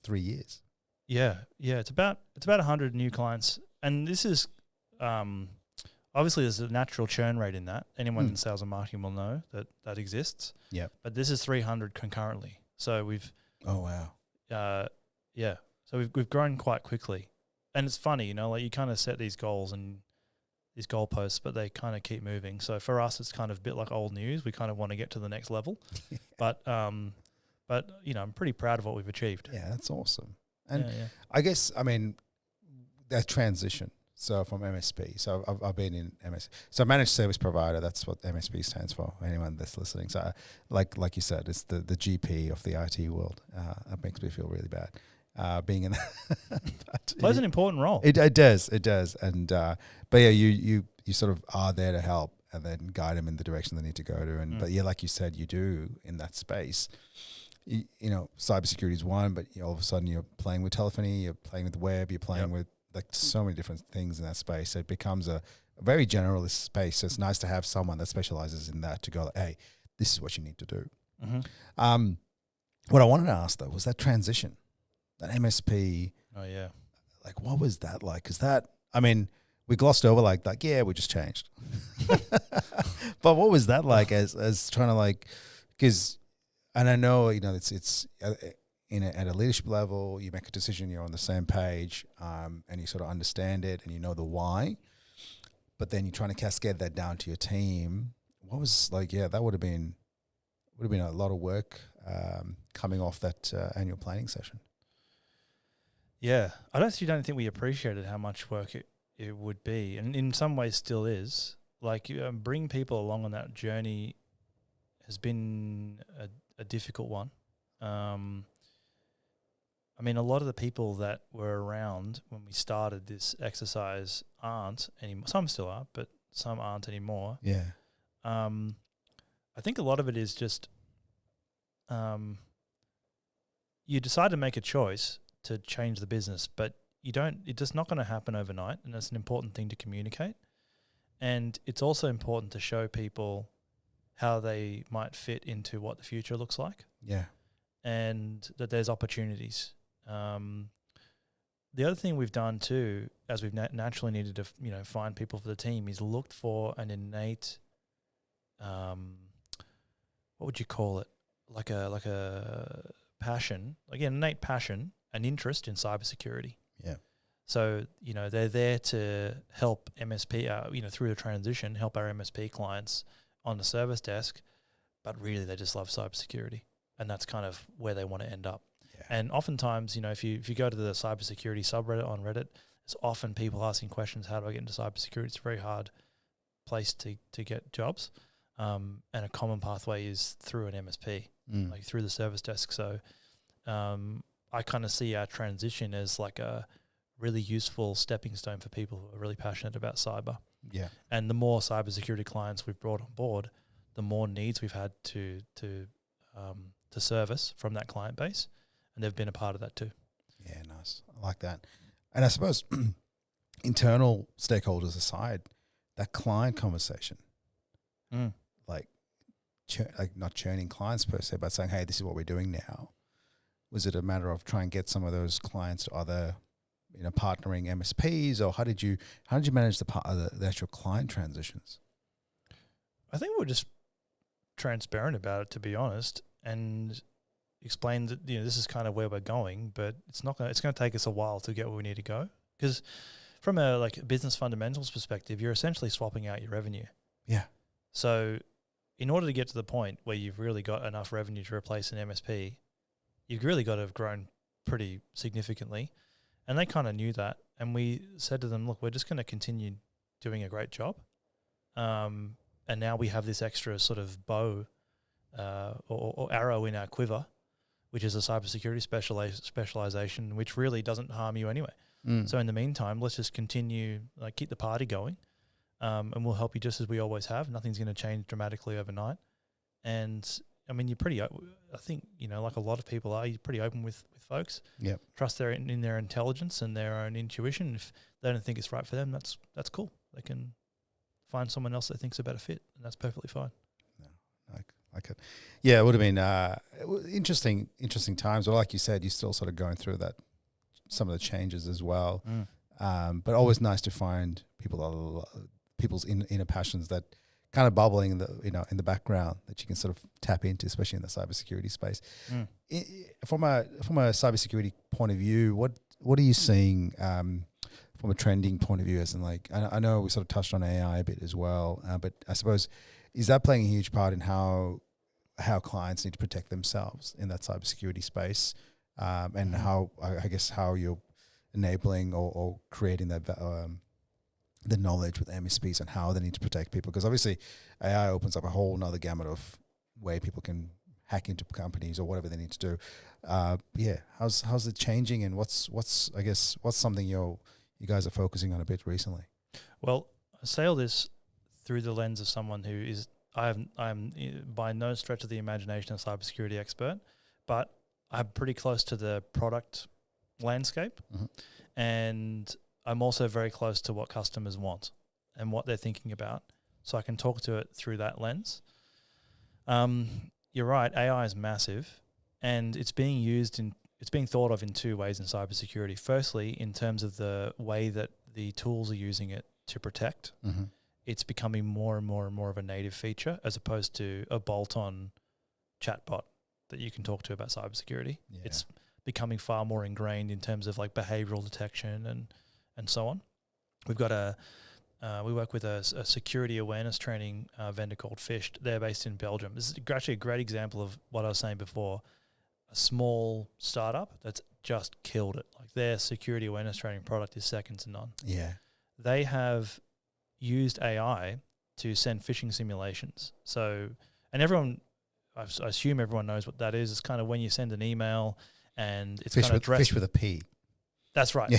3 years. Yeah. It's about 100 new clients, and this is obviously there's a natural churn rate in that. Anyone in sales and marketing will know that exists. Yeah. But this is 300 concurrently. So we've So we've grown quite quickly, and it's funny, you kind of set these goals and these goalposts, but they kind of keep moving. So for us, it's kind of a bit like old news. We kind of want to get to the next level, but I'm pretty proud of what we've achieved. Yeah, that's awesome. And I guess, that transition, so from MSP, so I've been in MSP, so managed service provider, that's what MSP stands for, anyone that's listening. So like you said, it's the GP of the IT world. It makes me feel really bad being in that. Plays an important role. It does. And, but yeah, you sort of are there to help and then guide them in the direction they need to go to. And, but yeah, like you said, you do in that space. Cybersecurity is one, but all of a sudden you're playing with telephony, you're playing with the web, you're playing with so many different things in that space. So it becomes a very generalist space. So it's nice to have someone that specializes in that to go, hey, this is what you need to do. What I wanted to ask though was that transition, that MSP. Oh yeah. What was that like? Because we glossed over we just changed. But what was that like as trying to because. And I know, it's at a leadership level, you make a decision, you're on the same page, and you sort of understand it and you know the why, but then you're trying to cascade that down to your team. What was that would have been a lot of work coming off that annual planning session. Yeah, I don't think we appreciated how much work it would be, and in some ways still is. Like bringing people along on that journey has been a difficult one. I mean, a lot of the people that were around when we started this exercise aren't anymore. Some still are, but some aren't anymore. Yeah. I think a lot of it is just you decide to make a choice to change the business, but you don't. It's just not going to happen overnight, and that's an important thing to communicate. And it's also important to show people how they might fit into what the future looks like. Yeah. And that there's opportunities. The other thing we've done too, as we've naturally needed to, find people for the team, is looked for an innate, what would you call it? Like a passion, innate passion, an interest in cybersecurity. Yeah. So, they're there to help MSP, through the transition, help our MSP clients on the service desk, but really they just love cybersecurity. And that's kind of where they want to end up. Yeah. And oftentimes, if you go to the cybersecurity subreddit on Reddit, there's often people asking questions, how do I get into cybersecurity? It's a very hard place to get jobs. And a common pathway is through an MSP, like through the service desk. So I kind of see our transition as like a really useful stepping stone for people who are really passionate about cyber. Yeah. And the more cybersecurity clients we've brought on board, the more needs we've had to service from that client base, and they've been a part of that too. Yeah, nice. I like that. And I suppose internal stakeholders aside, that client conversation, like not churning clients per se, but saying, hey, this is what we're doing now. Was it a matter of trying to get some of those clients to other, partnering MSPs, or how did you manage the actual client transitions? I think we're just transparent about it, to be honest, and explain that this is kind of where we're going, but it's going to take us a while to get where we need to go, because from a business fundamentals perspective, you're essentially swapping out your revenue. Yeah. So in order to get to the point where you've really got enough revenue to replace an MSP, you've really got to have grown pretty significantly. And they kind of knew that. And we said to them, look, we're just going to continue doing a great job. And now we have this extra sort of bow or arrow in our quiver, which is a cybersecurity specialization, which really doesn't harm you anyway. So in the meantime, let's just continue, keep the party going, and we'll help you just as we always have. Nothing's going to change dramatically overnight. And I mean, you're pretty, I think, like a lot of people are, you're pretty open with folks. Yeah. Trust in their intelligence and their own intuition. If they don't think it's right for them, that's cool. They can find someone else that thinks a better fit, and that's perfectly fine. No, like it. Yeah, it would have been interesting times. But like you said, you're still sort of going through some of the changes as well. But always nice to find people's inner passions that kind of bubbling in the background that you can sort of tap into, especially in the cybersecurity space. From a cybersecurity point of view, what are you seeing from a trending point of view? As in, I know we sort of touched on AI a bit as well, but I suppose, is that playing a huge part in how clients need to protect themselves in that cybersecurity space, and how you're enabling or creating that the knowledge with MSPs and how they need to protect people? Because obviously AI opens up a whole nother gamut of way people can hack into companies or whatever they need to do. How's it changing, and what's something you guys are focusing on a bit recently? Well, I say all this through the lens of someone who is, I'm by no stretch of the imagination a cybersecurity expert, but I'm pretty close to the product landscape, and I'm also very close to what customers want and what they're thinking about, so I can talk to it through that lens. You're right, AI is massive, and it's being thought of in two ways in cybersecurity. Firstly, in terms of the way that the tools are using it to protect. It's becoming more and more and more of a native feature, as opposed to a bolt-on chatbot that you can talk to about cybersecurity. Yeah. It's becoming far more ingrained in terms of behavioral detection and so on. We've got we work with a security awareness training vendor called Fished. They're based in Belgium. This is actually a great example of what I was saying before. A small startup that's just killed it. Like their security awareness training product is second to none. Yeah. They have used AI to send phishing simulations. So, and everyone, I assume everyone knows what that is. It's kind of when you send an email and it's kind of addressed. Fish with a P. That's right.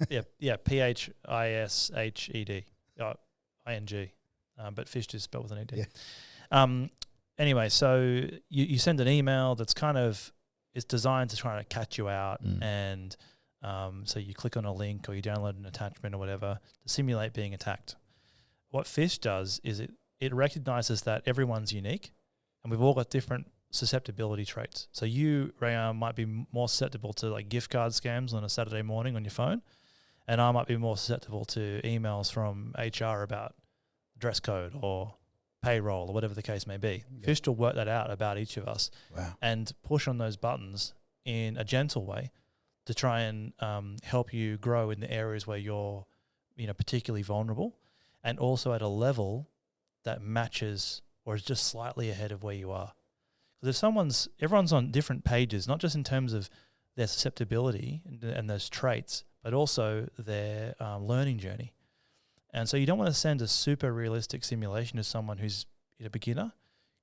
Yeah. Yeah. PHISHED. ING. But fish is spelled with an ED. Yeah. Anyway, so you send an email that's kind of, it's designed to try to catch you out. And so you click on a link or you download an attachment or whatever to simulate being attacked. What Fish does is it recognizes that everyone's unique and we've all got different susceptibility traits. So you, Reyan, might be more susceptible to like gift card scams on a Saturday morning on your phone, and I might be more susceptible to emails from HR about dress code or payroll or whatever the case may be. Yeah. Fish will work that out about each of us and push on those buttons in a gentle way to try and help you grow in the areas where you're, particularly vulnerable, and also at a level that matches or is just slightly ahead of where you are. Because if everyone's on different pages, not just in terms of their susceptibility and those traits, but also their learning journey. And so you don't want to send a super realistic simulation to someone who's a beginner,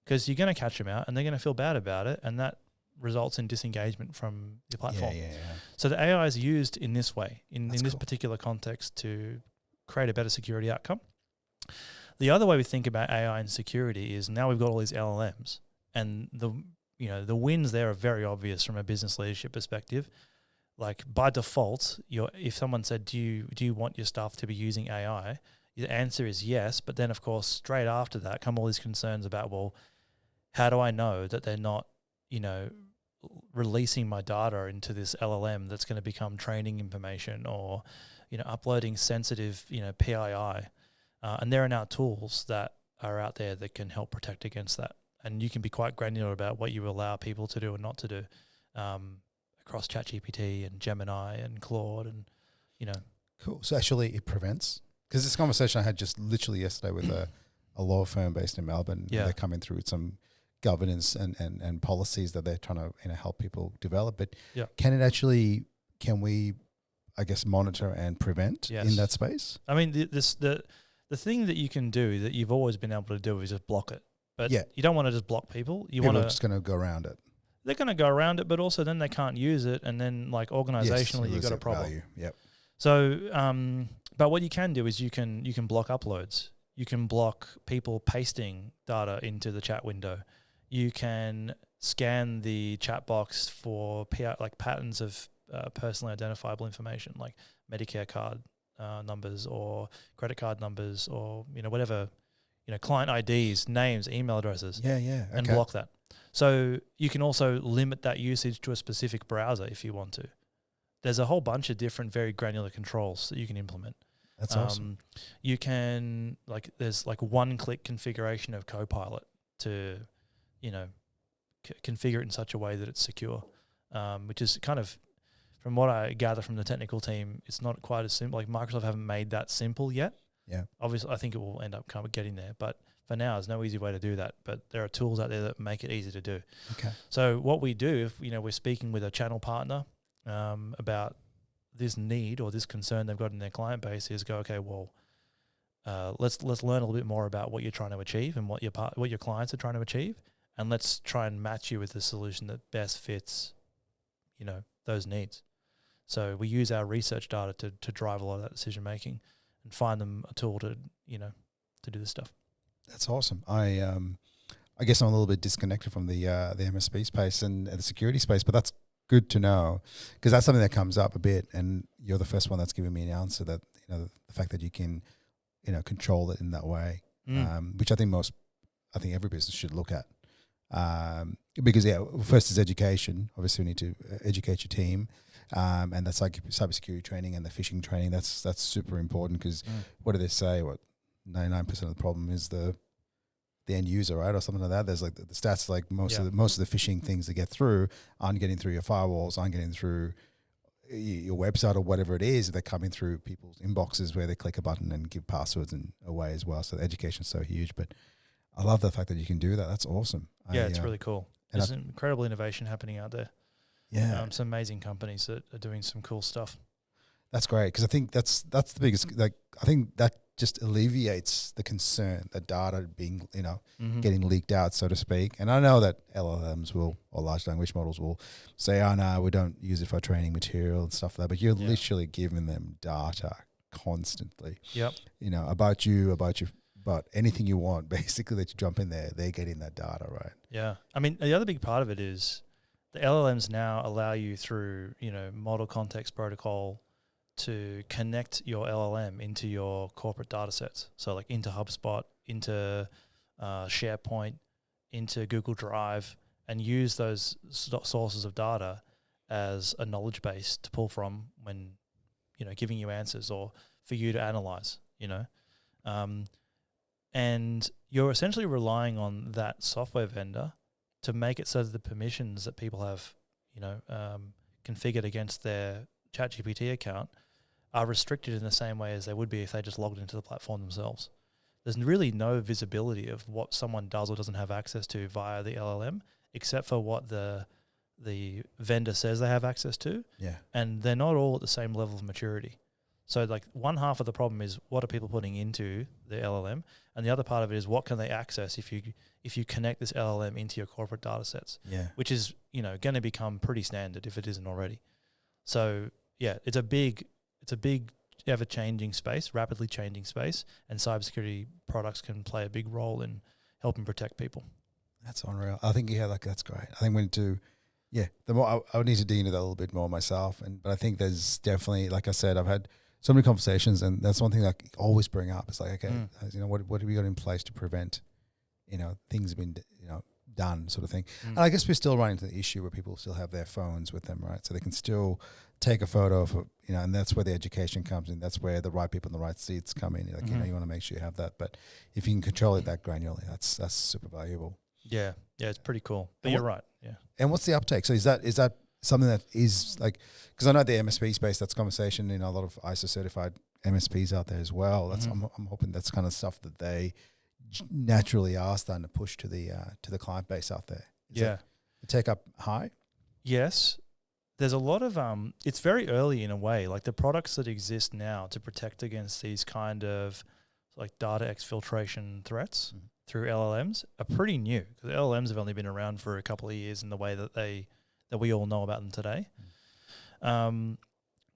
because you're going to catch them out and they're going to feel bad about it, and that results in disengagement from your platform. Yeah. So the AI is used in this way, in this cool. particular context, to create a better security outcome. The other way we think about AI and security is now we've got all these LLMs, and the wins there are very obvious from a business leadership perspective. Like by default, if someone said, do you want your staff to be using AI? The answer is yes, but then of course straight after that come all these concerns about, well, how do I know that they're not, releasing my data into this LLM that's going to become training information, or, uploading sensitive, PII. And there are now tools that are out there that can help protect against that. And you can be quite granular about what you allow people to do and not to do. Across ChatGPT and Gemini and Claude and, Cool. So actually it prevents, because this conversation I had just literally yesterday with a law firm based in Melbourne. Yeah. They're coming through with some governance and policies that they're trying to help people develop. But can we, I guess, monitor and prevent in that space? I mean, the thing that you can do that you've always been able to do is just block it. But you don't want to just block people. People are just going to go around it. They're going to go around it, but also then they can't use it, and then like organizationally you've got a problem. Value. Yep. So, but what you can do is you can block uploads. You can block people pasting data into the chat window. You can scan the chat box for patterns of personally identifiable information, like Medicare card numbers or credit card numbers, or whatever, client IDs, names, email addresses. And block that. So you can also limit that usage to a specific browser if you want to. There's a whole bunch of different very granular controls that you can implement. That's awesome. You can there's one-click configuration of Copilot to, configure it in such a way that it's secure, which is kind of, from what I gather from the technical team, it's not quite as simple. Like Microsoft haven't made that simple yet. Yeah. Obviously, I think it will end up kind of getting there, but for now, there's no easy way to do that. But there are tools out there that make it easy to do. Okay. So what we do, if we're speaking with a channel partner about this need or this concern they've got in their client base, is go, okay, well, let's learn a little bit more about what you're trying to achieve and what your clients are trying to achieve, and let's try and match you with the solution that best fits, those needs. So we use our research data to drive a lot of that decision making, and find them a tool to do this stuff. That's awesome. I guess I'm a little bit disconnected from the MSP space and the security space, but that's good to know, because that's something that comes up a bit, and you're the first one that's given me an answer that the fact that you can control it in that way, which I think every business should look at, because first is education. Obviously, we need to educate your team. And that's like cybersecurity training and the phishing training. That's super important, because what do they say? 99% of the problem is the end user, right, or something like that. There's the stats, most of the phishing things that get through aren't getting through your firewalls, aren't getting through your website or whatever it is. They're coming through people's inboxes where they click a button and give passwords and away as well. So the education is so huge. But I love the fact that you can do that. That's awesome. Yeah, it's really cool. There's incredible innovation happening out there. Yeah. Some amazing companies that are doing some cool stuff. That's great, because I think that's the biggest. Like, I think that just alleviates the concern that data being, getting leaked out, so to speak. And I know that LLMs or large language models will say, "Oh no, we don't use it for training material and stuff like that." But you're literally giving them data constantly. Yep. About anything you want, basically, that you jump in there, they're getting that data, right? Yeah. I mean, the other big part of it is the LLMs now allow you through, model context protocol to connect your LLM into your corporate data sets. So like into HubSpot, into SharePoint, into Google Drive, and use those sources of data as a knowledge base to pull from when, giving you answers or for you to analyze, and you're essentially relying on that software vendor to make it so that the permissions that people have, configured against their ChatGPT account are restricted in the same way as they would be if they just logged into the platform themselves. There's really no visibility of what someone does or doesn't have access to via the LLM, except for what the vendor says they have access to. Yeah. And they're not all at the same level of maturity. So like one half of the problem is what are people putting into the LLM, and the other part of it is what can they access if you connect this LLM into your corporate data sets. Yeah. Which is, going to become pretty standard if it isn't already. So yeah, it's a big ever-changing space, rapidly changing space, and cybersecurity products can play a big role in helping protect people. That's unreal. I think that's great. I think we need to, the more I would need to dig into that a little bit more myself, but I think there's definitely, like I said, I've had so many conversations, and that's one thing that I always bring up. It's like, okay, what have we got in place to prevent, things being, done, sort of thing. And I guess we're still running into the issue where people still have their phones with them, right? So they can still take a photo of, and that's where the education comes in. That's where the right people in the right seats come in. Like, you want to make sure you have that. But if you can control it that granularly, that's super valuable. Yeah, it's pretty cool. But you're right. Yeah. And what's the uptake? So is that something that is like, because I know the MSP space, that's conversation, a lot of ISO certified MSPs out there as well. That's I'm hoping that's kind of stuff that they naturally are starting to push to the client base out there. Is the take up high? Yes. There's a lot of it's very early in a way. Like the products that exist now to protect against these kind of like data exfiltration threats through LLMs are pretty new, because LLMs have only been around for a couple of years in the way that we all know about them today.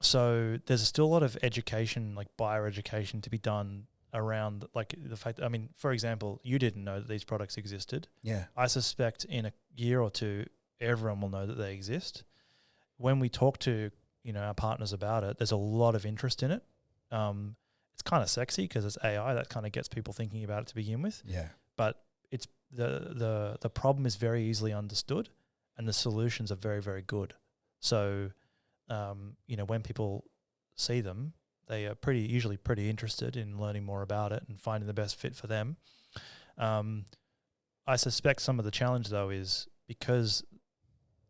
So there's still a lot of education, like buyer education, to be done around like the fact that, for example, you didn't know that these products existed. Yeah. I suspect in a year or two, everyone will know that they exist. When we talk to, our partners about it, there's a lot of interest in it. It's kind of sexy because it's AI. That kind of gets people thinking about it to begin with. Yeah. But it's the problem is very easily understood, and the solutions are very, very good. So, when people see them, they are usually pretty interested in learning more about it and finding the best fit for them. I suspect some of the challenge, though, is because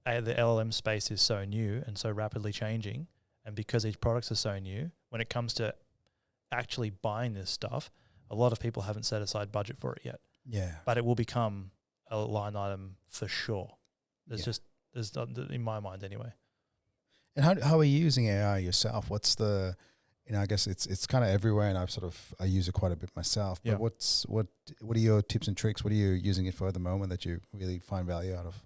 the LLM space is so new and so rapidly changing, and because these products are so new, when it comes to actually buying this stuff, a lot of people haven't set aside budget for it yet. Yeah. But it will become a line item for sure. There's in my mind anyway. And how are you using AI yourself? What's the, I guess it's kind of everywhere, and I use it quite a bit myself. But what are your tips and tricks? What are you using it for at the moment that you really find value out of?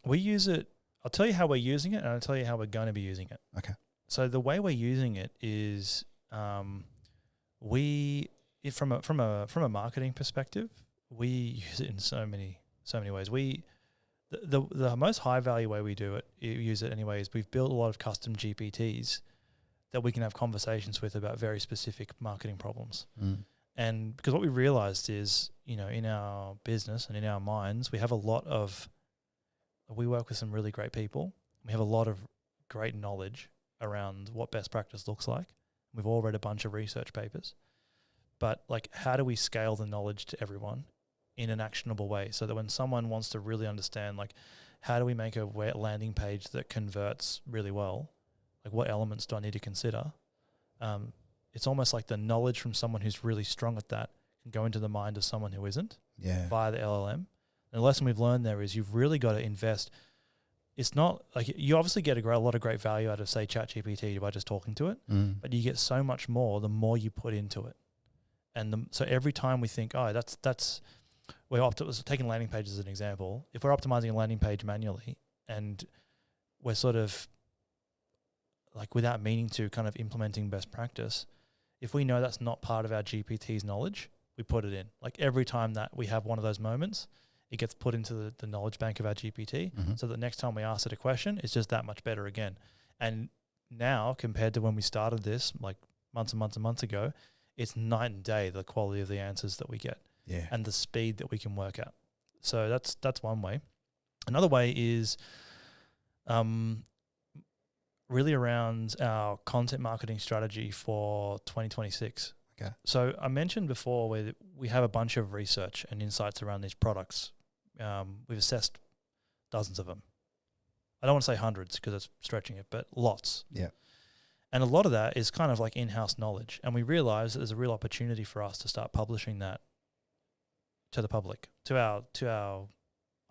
We use it. I'll tell you how we're using it, and I'll tell you how we're going to be using it. Okay. So the way we're using it is, from a marketing perspective, we use it in so many ways. The most high value way we use it anyway, is we've built a lot of custom GPTs that we can have conversations with about very specific marketing problems. And because what we realized is, in our business and in our minds, we work with some really great people. We have a lot of great knowledge around what best practice looks like. We've all read a bunch of research papers. But like, how do we scale the knowledge to everyone in an actionable way, so that when someone wants to really understand, like, how do we make a landing page that converts really well? Like, what elements do I need to consider? It's almost like the knowledge from someone who's really strong at that can go into the mind of someone who isn't via the LLM. And the lesson we've learned there is you've really got to invest, it's not like you obviously get a lot of great value out of, say, ChatGPT by just talking to it, but you get so much more the more you put into it. And so every time we think, oh, we're taking landing pages as an example. If we're optimizing a landing page manually and we're sort of like without meaning to kind of implementing best practice, if we know that's not part of our GPT's knowledge, we put it in. Like every time that we have one of those moments, it gets put into the knowledge bank of our GPT, so that next time we ask it a question, it's just that much better again. And now, compared to when we started this, like months and months and months ago, it's night and day, the quality of the answers that we get and the speed that we can work at. So that's one way. Another way is really around our content marketing strategy for 2026. Okay. So I mentioned before we have a bunch of research and insights around these products. We've assessed dozens of them. I don't want to say hundreds because it's stretching it, but lots. Yeah. And a lot of that is kind of like in-house knowledge. And we realize that there's a real opportunity for us to start publishing that to the public, to our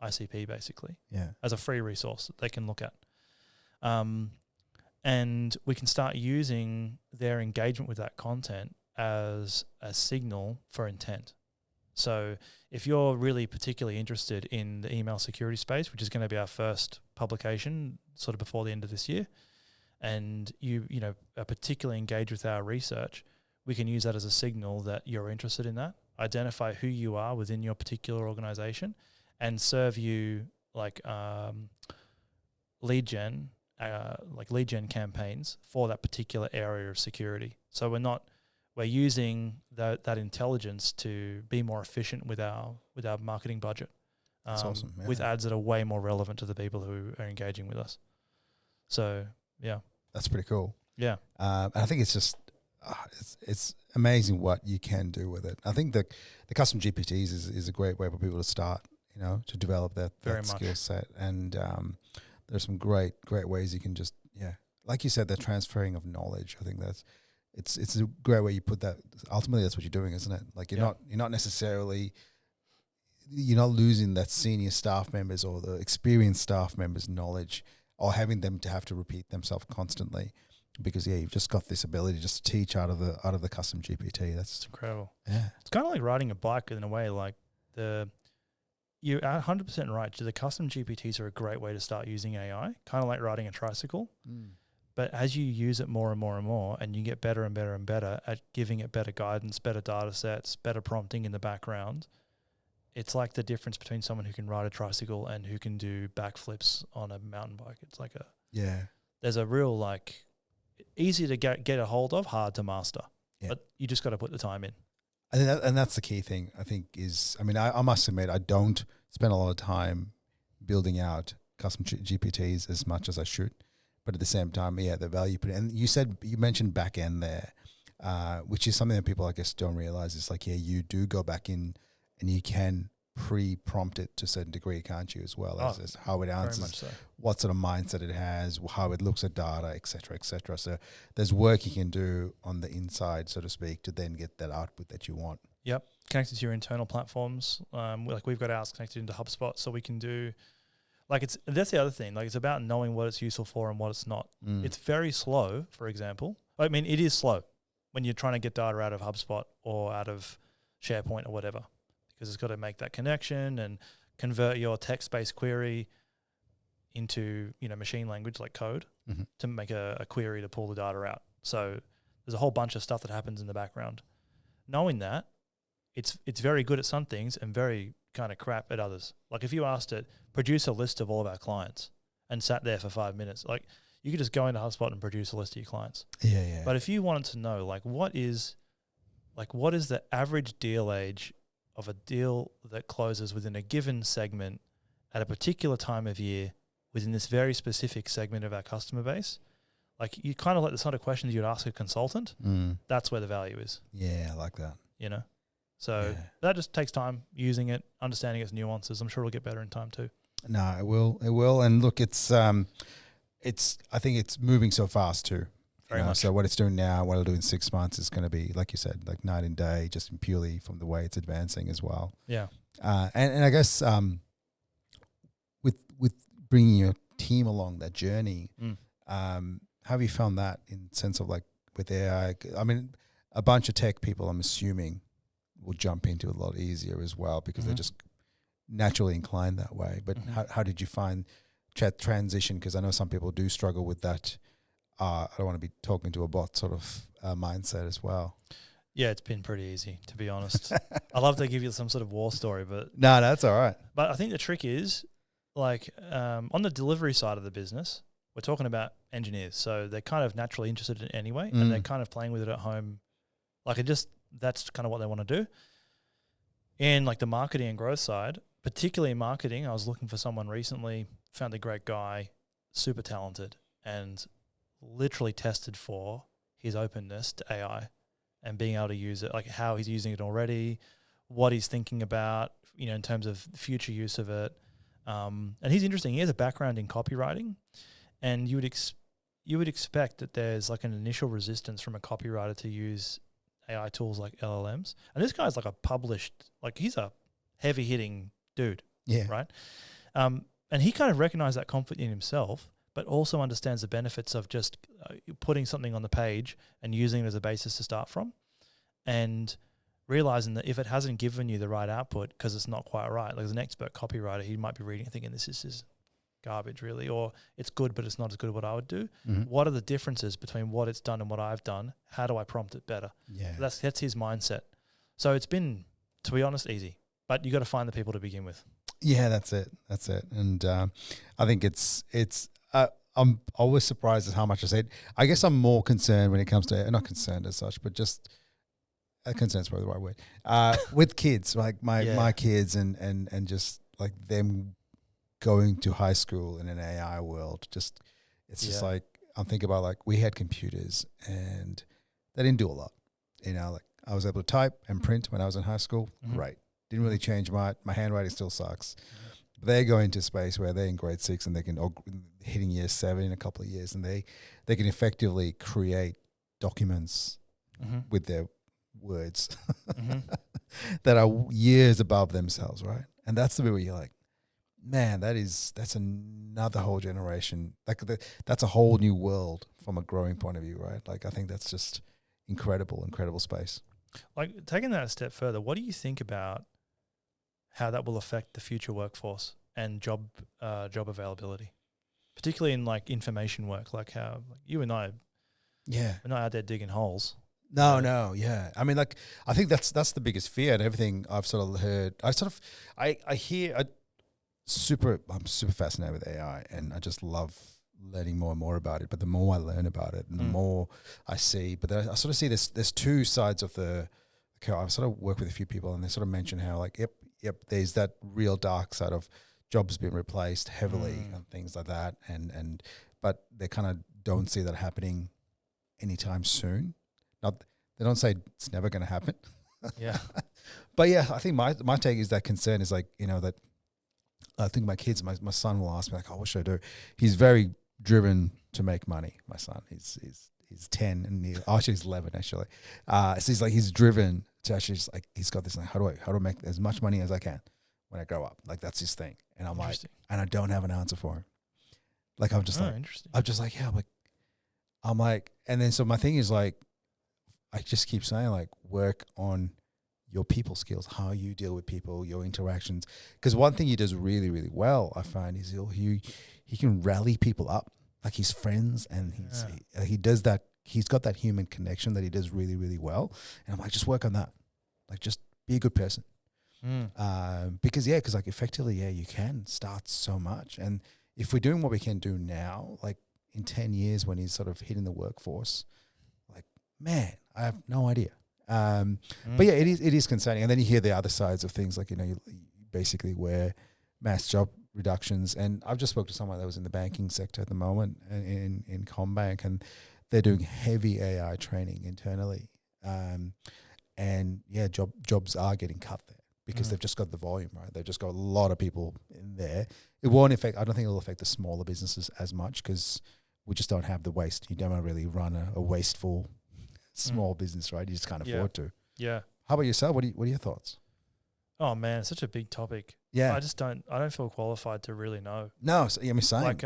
ICP basically, as a free resource that they can look at. And we can start using their engagement with that content as a signal for intent. So if you're really particularly interested in the email security space, which is going to be our first publication sort of before the end of this year, and you are particularly engaged with our research, we can use that as a signal that you're interested in that, identify who you are within your particular organization, and serve you like lead gen campaigns for that particular area of security. So we're using that intelligence to be more efficient with our marketing budget. That's awesome. Yeah. With ads that are way more relevant to the people who are engaging with us. So yeah, that's pretty cool. Yeah, and I think it's just it's amazing what you can do with it. I think the custom GPTs is a great way for people to start, to develop that skill set. And there's some great ways you can just like you said, the transferring of knowledge. I think it's a great way you put that. Ultimately, that's what you're doing, isn't it? Like you're not necessarily, you're not losing that senior staff members or the experienced staff members' knowledge, or having them to have to repeat themselves constantly, because you've just got this ability just to teach out of the custom GPT. That's incredible. Yeah, it's kind of like riding a bike in a way. Like you're 100% right. The custom GPTs are a great way to start using AI, kind of like riding a tricycle. But as you use it more and more and more, and you get better and better and better at giving it better guidance, better data sets, better prompting in the background, it's like the difference between someone who can ride a tricycle and who can do backflips on a mountain bike. It's like there's a real like easy to get a hold of, hard to master. Yeah. But you just got to put the time in. I think and that's the key thing, I think, is, I must admit, I don't spend a lot of time building out custom GPTs as much as I should. But at the same time, the value put in. And you mentioned back end there, which is something that people, I guess, don't realize. It's like, you do go back in and you can pre-prompt it to a certain degree, can't you, as well as how it answers, what sort of mindset it has, how it looks at data, et cetera, et cetera. So there's work you can do on the inside, so to speak, to then get that output that you want. Yep. Connected to your internal platforms. Like we've got ours connected into HubSpot, so we can do... that's the other thing. Like, it's about knowing what it's useful for and what it's not. It's very slow, for example. It is slow when you're trying to get data out of HubSpot or out of SharePoint or whatever, because it's got to make that connection and convert your text-based query into, machine language like code to make a query to pull the data out. So there's a whole bunch of stuff that happens in the background. Knowing that, it's very good at some things and very kind of crap at others. Like if you asked it, produce a list of all of our clients and sat there for 5 minutes, like you could just go into HubSpot and produce a list of your clients. Yeah. But if you wanted to know, what is the average deal age of a deal that closes within a given segment at a particular time of year within this very specific segment of our customer base, like you kind of like the sort of questions you'd ask a consultant. That's where the value is. Yeah, I like that. So that just takes time using it, understanding its nuances. I'm sure it'll get better in time too. No, it will. And look, I think it's moving so fast too. Very much. So what it's doing now, what it'll do in 6 months is going to be, like you said, like night and day, just purely from the way it's advancing as well. Yeah. And I guess with bringing your team along that journey. How have you found that in sense of like with AI? I mean, a bunch of tech people, I'm assuming, will jump into it a lot easier as well because they're just naturally inclined that way. But how did you find transition? Because I know some people do struggle with that. I don't want to be talking to a bot sort of mindset as well. Yeah, it's been pretty easy, to be honest. I love to give you some sort of war story, but no, that's all right. But I think the trick is, like, on the delivery side of the business, we're talking about engineers, so they're kind of naturally interested in it anyway, and they're kind of playing with it at home. Like, that's kind of what they want to do. And like the marketing and growth side, particularly in marketing, I was looking for someone recently, found a great guy, super talented, and literally tested for his openness to AI and being able to use it, like how he's using it already, what he's thinking about, in terms of future use of it. And he's interesting. He has a background in copywriting, and you would expect that there's like an initial resistance from a copywriter to use AI tools like LLMs. And this guy's like he's a heavy hitting dude. Yeah. Right. And he kind of recognized that confidence in himself, but also understands the benefits of just putting something on the page and using it as a basis to start from, and realizing that if it hasn't given you the right output because it's not quite right, like as an expert copywriter, he might be reading and thinking this is garbage really, or it's good but it's not as good as what I would do. What are the differences between what it's done and what I've done? How do I prompt it better? Yeah, that's his mindset. So it's been, to be honest, easy, but you got to find the people to begin with. Yeah, that's it. And I think it's I'm always surprised at how much I said. I guess I'm more concerned when it comes to, not concerned as such, but just concerned is probably the right word, with kids, like my kids and just like them going to high school in an AI world. Just just like I'm thinking about, like, we had computers and they didn't do a lot. Like I was able to type and print when I was in high school. Great. Didn't really change my handwriting still sucks. They're going to space where they're in grade 6 and they can hitting year 7 in a couple of years, and they can effectively create documents with their words that are years above themselves, right? And that's the bit where you're like, man, that's another whole generation. Like that's a whole new world from a growing point of view, right? Like I think that's just incredible space. Like, taking that a step further, what do you think about how that will affect the future workforce and job availability, particularly in like information work, like how you and I, we're not out there digging holes. No, yeah. I mean, like, I think that's the biggest fear, and everything I've sort of heard. I'm super fascinated with AI, and I just love learning more and more about it. But the more I learn about it, and the more I see. But then I sort of see there's two sides of the. Okay, I've sort of worked with a few people, and they sort of mention how, like, yep, there's that real dark side of jobs being replaced heavily and things like that, and but they kind of don't see that happening anytime soon. Not, they don't say it's never going to happen. Yeah, but yeah, I think my take is that concern is like, that I think my kids, my son will ask me like, oh, what should I do? He's very driven to make money. My son, he's 10 and actually he's 11 actually. So he's driven to actually just like, he's got this like, how do I make as much money as I can when I grow up? Like that's his thing. And I'm like, and I don't have an answer for him. Like I'm just yeah, like I'm like, and then so my thing is like, I just keep saying like, work on your people skills, how you deal with people, your interactions. Because one thing he does really, really well, I find, is he can rally people up, like his friends, and he does that. He's got that human connection that he does really, really well. And I'm like, just work on that. Like, just be a good person. Because like effectively, you can start so much. And if we're doing what we can do now, like in 10 years when he's sort of hitting the workforce, like, man, I have no idea. But yeah, it is concerning. And then you hear the other sides of things, like, you basically where mass job reductions. And I've just spoke to someone that was in the banking sector at the moment in Combank, and they're doing heavy AI training internally. And yeah, jobs are getting cut there because they've just got the volume, right? They've just got a lot of people in there. It won't affect, I don't think it'll affect the smaller businesses as much because we just don't have the waste. You don't really run a wasteful small business, right? You just can't afford to. Yeah. How about yourself? What are your thoughts? Oh man, it's such a big topic. Yeah. I don't feel qualified to really know. No, so, I'm saying. Like,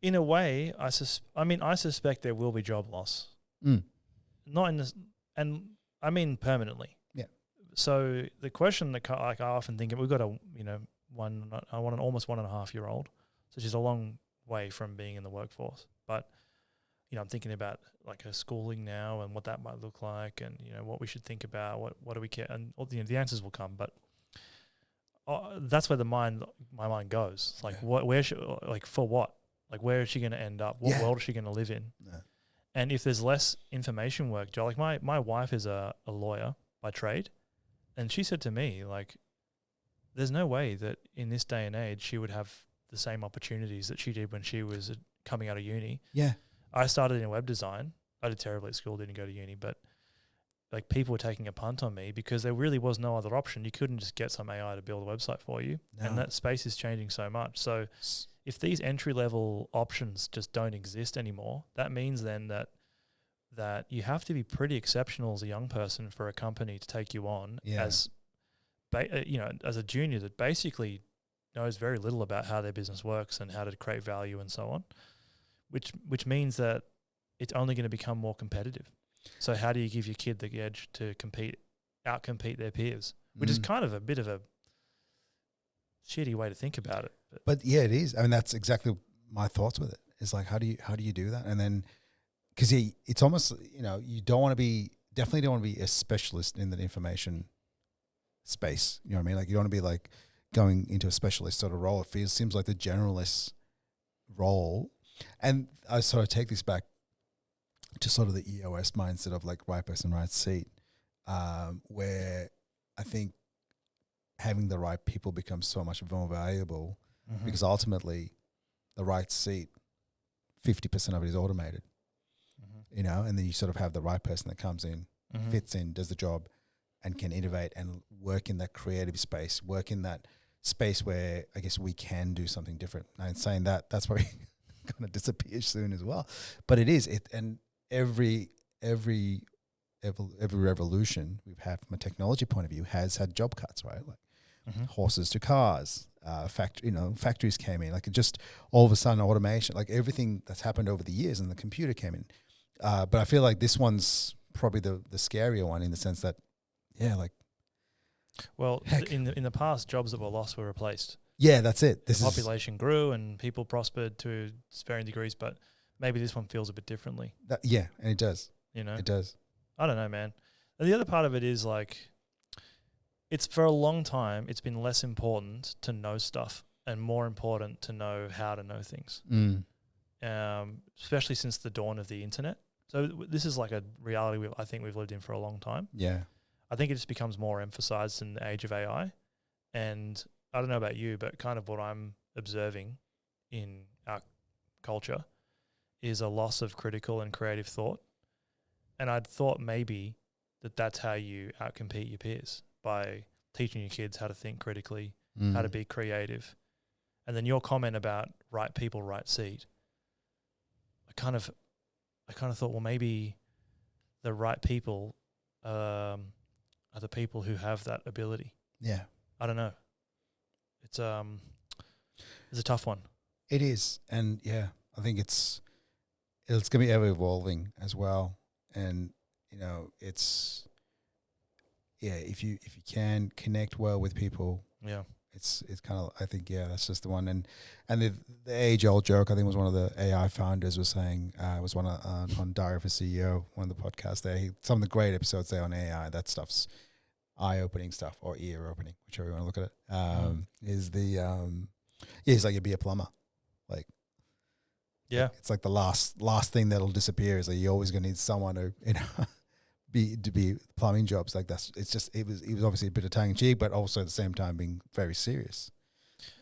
in a way, I suspect there will be job loss. Mm. Not in this, and I mean permanently. Yeah. So the question that I often think of, we've got a an almost 1.5-year-old, so she's a long way from being in the workforce. But I'm thinking about like her schooling now and what that might look like, and what we should think about. What do we care? And the answers will come, but that's where my mind goes. It's like for what? Like, where is she going to end up? What world is she going to live in? Yeah. And if there's less information work, Joe, like my wife is a lawyer by trade, and she said to me, like, there's no way that in this day and age she would have the same opportunities that she did when she was coming out of uni. Yeah. I started in web design. I did terribly at school, didn't go to uni, but like people were taking a punt on me because there really was no other option. You couldn't just get some AI to build a website for you. No. And that space is changing so much. So if these entry-level options just don't exist anymore, that means then that you have to be pretty exceptional as a young person for a company to take you on as a junior that basically knows very little about how their business works and how to create value and so on, which means that it's only going to become more competitive. So how do you give your kid the edge to outcompete their peers, which is kind of a bit of a shitty way to think about it. But yeah, it is. I mean, that's exactly my thoughts with it. It's like, how do you do that? And then, because it's almost, you definitely don't want to be a specialist in the information space. You know what I mean? Like, you don't want to be like going into a specialist sort of role. It seems like the generalist role. And I sort of take this back to sort of the EOS mindset of like right person, right seat, where I think having the right people becomes so much more valuable because ultimately the right seat, 50% of it is automated, and then you sort of have the right person that comes in, fits in, does the job and can innovate and work in that creative space, work in that space where I guess we can do something different. And saying that's probably going to disappear soon as well. But it is, and every revolution we've had from a technology point of view has had job cuts, right? Like horses to cars, factories came in, like it just all of a sudden automation, like everything that's happened over the years, and the computer came in. But I feel like this one's probably the scarier one in the sense that, in the past, jobs that were lost were replaced. Yeah, that's it. The population grew and people prospered to varying degrees, but maybe this one feels a bit differently. And it does. It does. I don't know, man. And the other part of it is like, it's for a long time, it's been less important to know stuff and more important to know how to know things. Especially since the dawn of the internet. So this is like a reality I think we've lived in for a long time. Yeah. I think it just becomes more emphasized in the age of AI. And I don't know about you, but kind of what I'm observing in our culture is a loss of critical and creative thought. And I'd thought maybe that's how you outcompete your peers, by teaching your kids how to think critically, how to be creative. And then your comment about right people, right seat, I kind of thought, well, maybe the right people are the people who have that ability. Yeah. I don't know. It's a tough one. It is. And yeah, I think it's going to be ever evolving as well. And, if you can connect well with people, it's kind of, I think, that's just the one. And the age old joke, I think, was one of the AI founders was saying, was one on Diary of a CEO, one of the podcasts there. Some of the great episodes there on AI, that stuff's eye-opening stuff, or ear-opening, whichever you want to look at it. Is the it's like you'd be a plumber, like. Yeah, it's like the last thing that'll disappear is like you're always going to need someone to be plumbing jobs like that's. It's just it was obviously a bit of tongue in cheek, but also at the same time being very serious.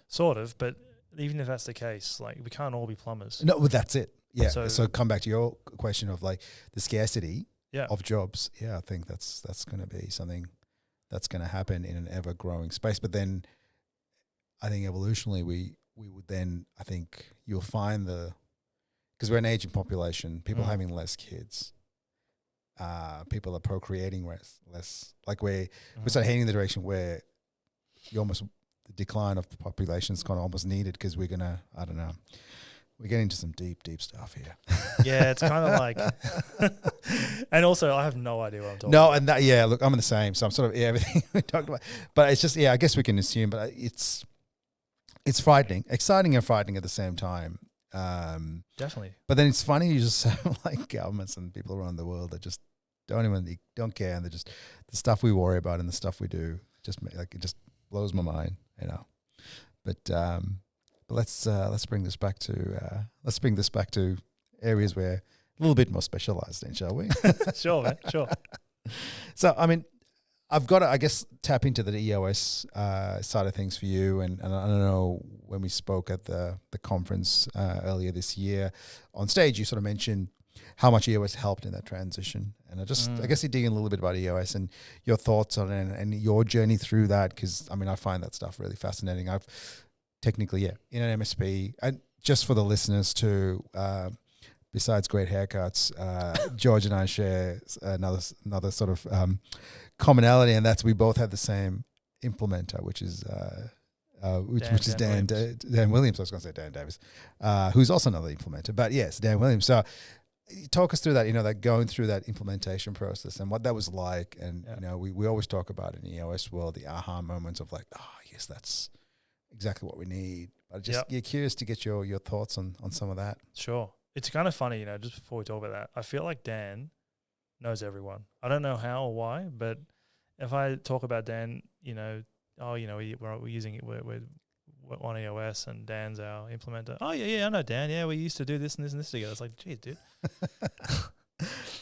Sort of, but even if that's the case, like we can't all be plumbers. No, well, that's it. Yeah. So come back to your question of like the scarcity of jobs. Yeah, I think that's going to be something that's going to happen in an ever growing space. But then I think evolutionally we would then, I think you'll find because we're an aging population, people having less kids. people are procreating less. Like we start heading in the direction where you almost the decline of the population is kind of almost needed because we're gonna, I don't know, we're getting into some deep stuff here. Yeah, it's kind of like, and also I have no idea what I'm talking about. No, and that, yeah, look, I'm in the same. So I'm sort of everything we talked about, but it's just, I guess we can assume, but it's frightening, exciting and frightening at the same time. Definitely. But then it's funny, you just have like governments and people around the world that just don't care, and they're just the stuff we worry about and the stuff we do just like it just blows my mind, you know. But let's bring this back to areas where a little bit more specialized, then, shall we? Sure, man. Sure. So, I mean, I've got to, I guess, tap into the EOS side of things for you. And I don't know, when we spoke at the conference earlier this year on stage, you sort of mentioned how much EOS helped in that transition. And I guess you're digging a little bit about EOS and your thoughts on it and your journey through that. Because, I mean, I find that stuff really fascinating. I've technically, in an MSP, and just for the listeners too, besides great haircuts, George and I share another sort of commonality, and that's we both have the same implementer, which is Dan Williams. I was going to say Dan Davis, who's also another implementer, but yes, Dan Williams. So talk us through that, that going through that implementation process and what that was like. And, we always talk about in the EOS world, the aha moments of like, oh, yes, that's exactly what we need. But just you're curious to get your thoughts on some of that. Sure. It's kind of funny, just before we talk about that, I feel like Dan knows everyone. I don't know how or why, but if I talk about Dan, we're using it, we're on EOS and Dan's our implementer. Oh, yeah, I know Dan. Yeah, we used to do this and this and this together. It's like, geez, dude.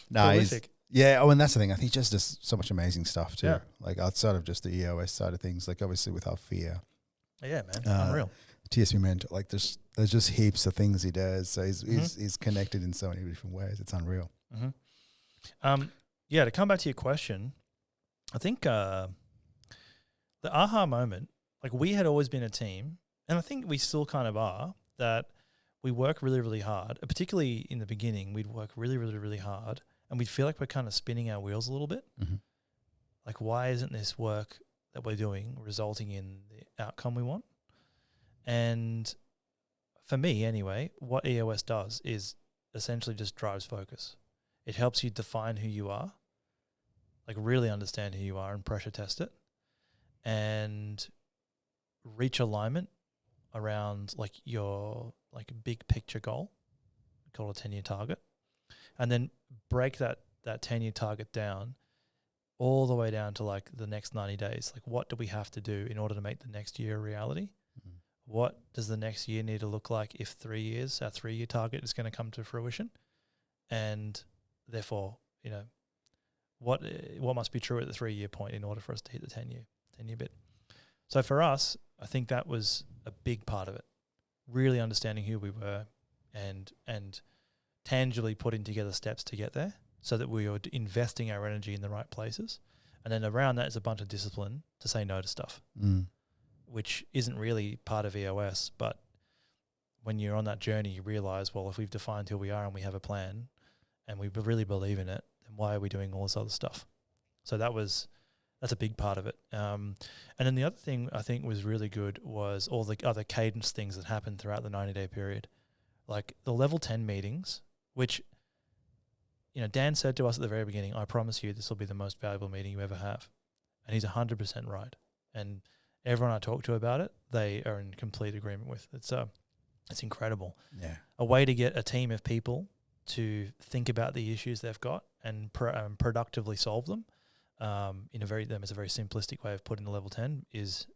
Nice. And that's the thing. I think he just does so much amazing stuff too. Yeah. Like outside of just the EOS side of things, like obviously with Althea. Yeah, man. Unreal. TSP Mentor, like there's just heaps of things he does. So he's connected in so many different ways. It's unreal. Mm-hmm. To come back to your question, I think the aha moment, like we had always been a team, and I think we still kind of are, that we work really, really hard. Particularly in the beginning, we'd work really, really, really hard, and we'd feel like we're kind of spinning our wheels a little bit. Mm-hmm. Like, why isn't this work that we're doing resulting in the outcome we want? And for me anyway, what EOS does is essentially just drives focus. It helps you define who you are, like really understand who you are and pressure test it, and reach alignment around like your like big picture goal, call it a 10-year target, and then break that 10-year target down all the way down to like the next 90 days. Like, what do we have to do in order to make the next year a reality? Mm-hmm. What does the next year need to look like if 3 years, our 3-year target is going to come to fruition? And therefore, what must be true at the 3-year point in order for us to hit the 10-year bit? So for us, I think that was a big part of it, really understanding who we were and tangibly putting together steps to get there so that we were investing our energy in the right places. And then around that is a bunch of discipline to say no to stuff. Which isn't really part of EOS, but when you're on that journey, you realize, well, if we've defined who we are and we have a plan and we really believe in it, then why are we doing all this other stuff? So that's a big part of it. And then the other thing I think was really good was all the other cadence things that happened throughout the 90-day period. Like the level 10 meetings, which, Dan said to us at the very beginning, I promise you this will be the most valuable meeting you ever have. And he's 100% right. And everyone I talk to about it, they are in complete agreement with. It's incredible. Yeah, a way to get a team of people to think about the issues they've got and productively solve them. It's a very simplistic way of putting the level 10 is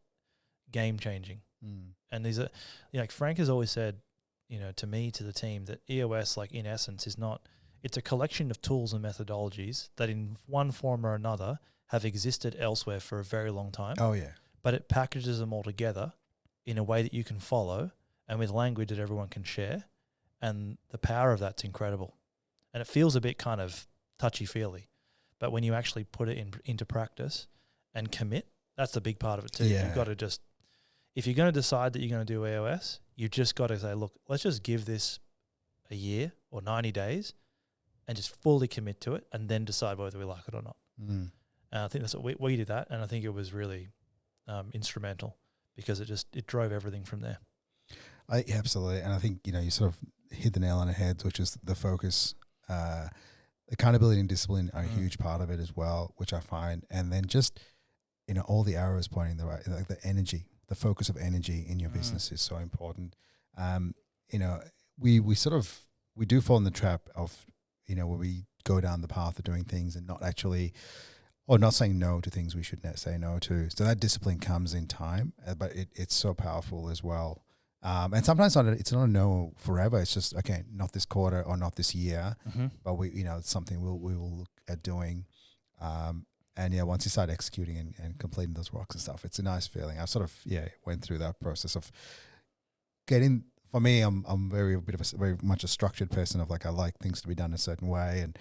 game changing. And these are, like Frank has always said, to me, to the team, that EOS, like in essence, it's a collection of tools and methodologies that in one form or another have existed elsewhere for a very long time. Oh yeah. But it packages them all together in a way that you can follow and with language that everyone can share. And the power of that's incredible. And it feels a bit kind of touchy-feely. But when you actually put it into practice and commit, that's the big part of it too. Yeah. You've got to if you're going to decide that you're going to do EOS, you've just got to say, look, let's just give this a year or 90 days and just fully commit to it and then decide whether we like it or not. Mm. And I think that's what we did that. And I think it was really instrumental because it drove everything from there. Absolutely. And I think, you sort of hit the nail on the head, which is the focus. Accountability and discipline are a huge part of it as well, which I find. And then just, all the arrows pointing the right, like the energy, the focus of energy in your business is so important. We do fall in the trap of, where we go down the path of doing things and not actually, or not saying no to things we should say no to. So that discipline comes in time, but it's so powerful as well. And sometimes it's not a no forever. It's just, okay, not this quarter or not this year, but it's something we will look at doing. And once you start executing and completing those rocks and stuff, it's a nice feeling. I sort of, went through that process of getting, for me, I'm very much a structured person of like, I like things to be done a certain way and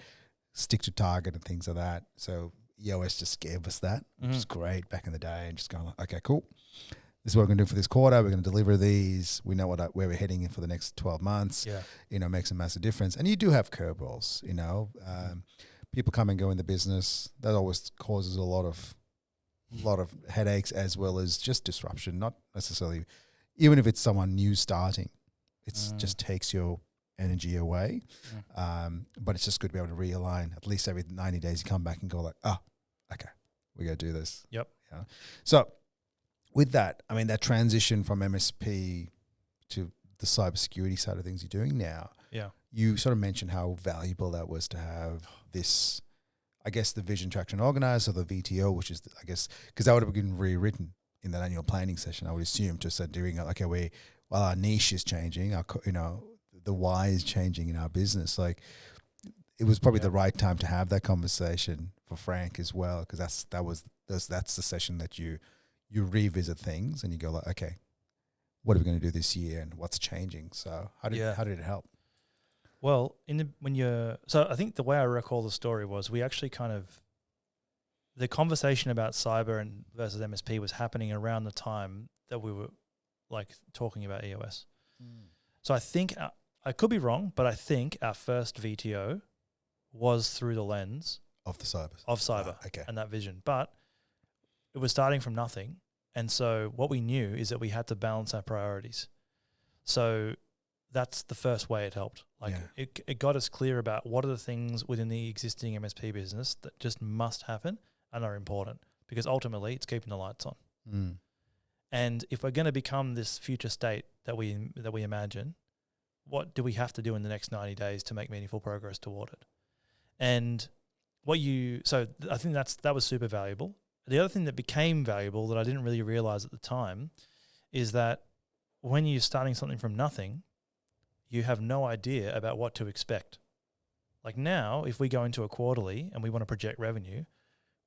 stick to target and things like that. So EOS just gave us that, which is great back in the day, and just going like, okay, cool. This is what we're going to do for this quarter. We're going to deliver these. We know where we're heading in for the next 12 months. Yeah. Makes a massive difference. And you do have curveballs, people come and go in the business. That always causes a lot of headaches as well as just disruption. Not necessarily, even if it's someone new starting, it's just takes your energy away. But it's just good to be able to realign. At least every 90 days you come back and go like, okay, we got to do this. Yep. So with that, I mean, that transition from MSP to the cybersecurity side of things you're doing now, you sort of mentioned how valuable that was to have this, I guess, the Vision Traction Organizer, or the VTO, which is, I guess, because that would have been rewritten in that annual planning session, I would assume, to start doing, okay, our niche is changing, the why is changing in our business. Like, it was probably the right time to have that conversation for Frank as well, because that's the session that you revisit things and you go like, okay, what are we going to do this year and what's changing? So how did it help? Well, so I think the way I recall the story was we actually the conversation about cyber and versus MSP was happening around the time that we were like talking about EOS. So I think, I could be wrong, but I think our first VTO was through the lens of the cyber. Okay. And that vision. But it was starting from nothing. And so what we knew is that we had to balance our priorities. So that's the first way it helped. Like it got us clear about what are the things within the existing MSP business that just must happen and are important, because ultimately it's keeping the lights on. And if we're going to become this future state that we imagine, what do we have to do in the next 90 days to make meaningful progress toward it? And so I think that was super valuable. The other thing that became valuable that I didn't really realize at the time is that when you're starting something from nothing, you have no idea about what to expect. Like now, if we go into a quarterly and we want to project revenue,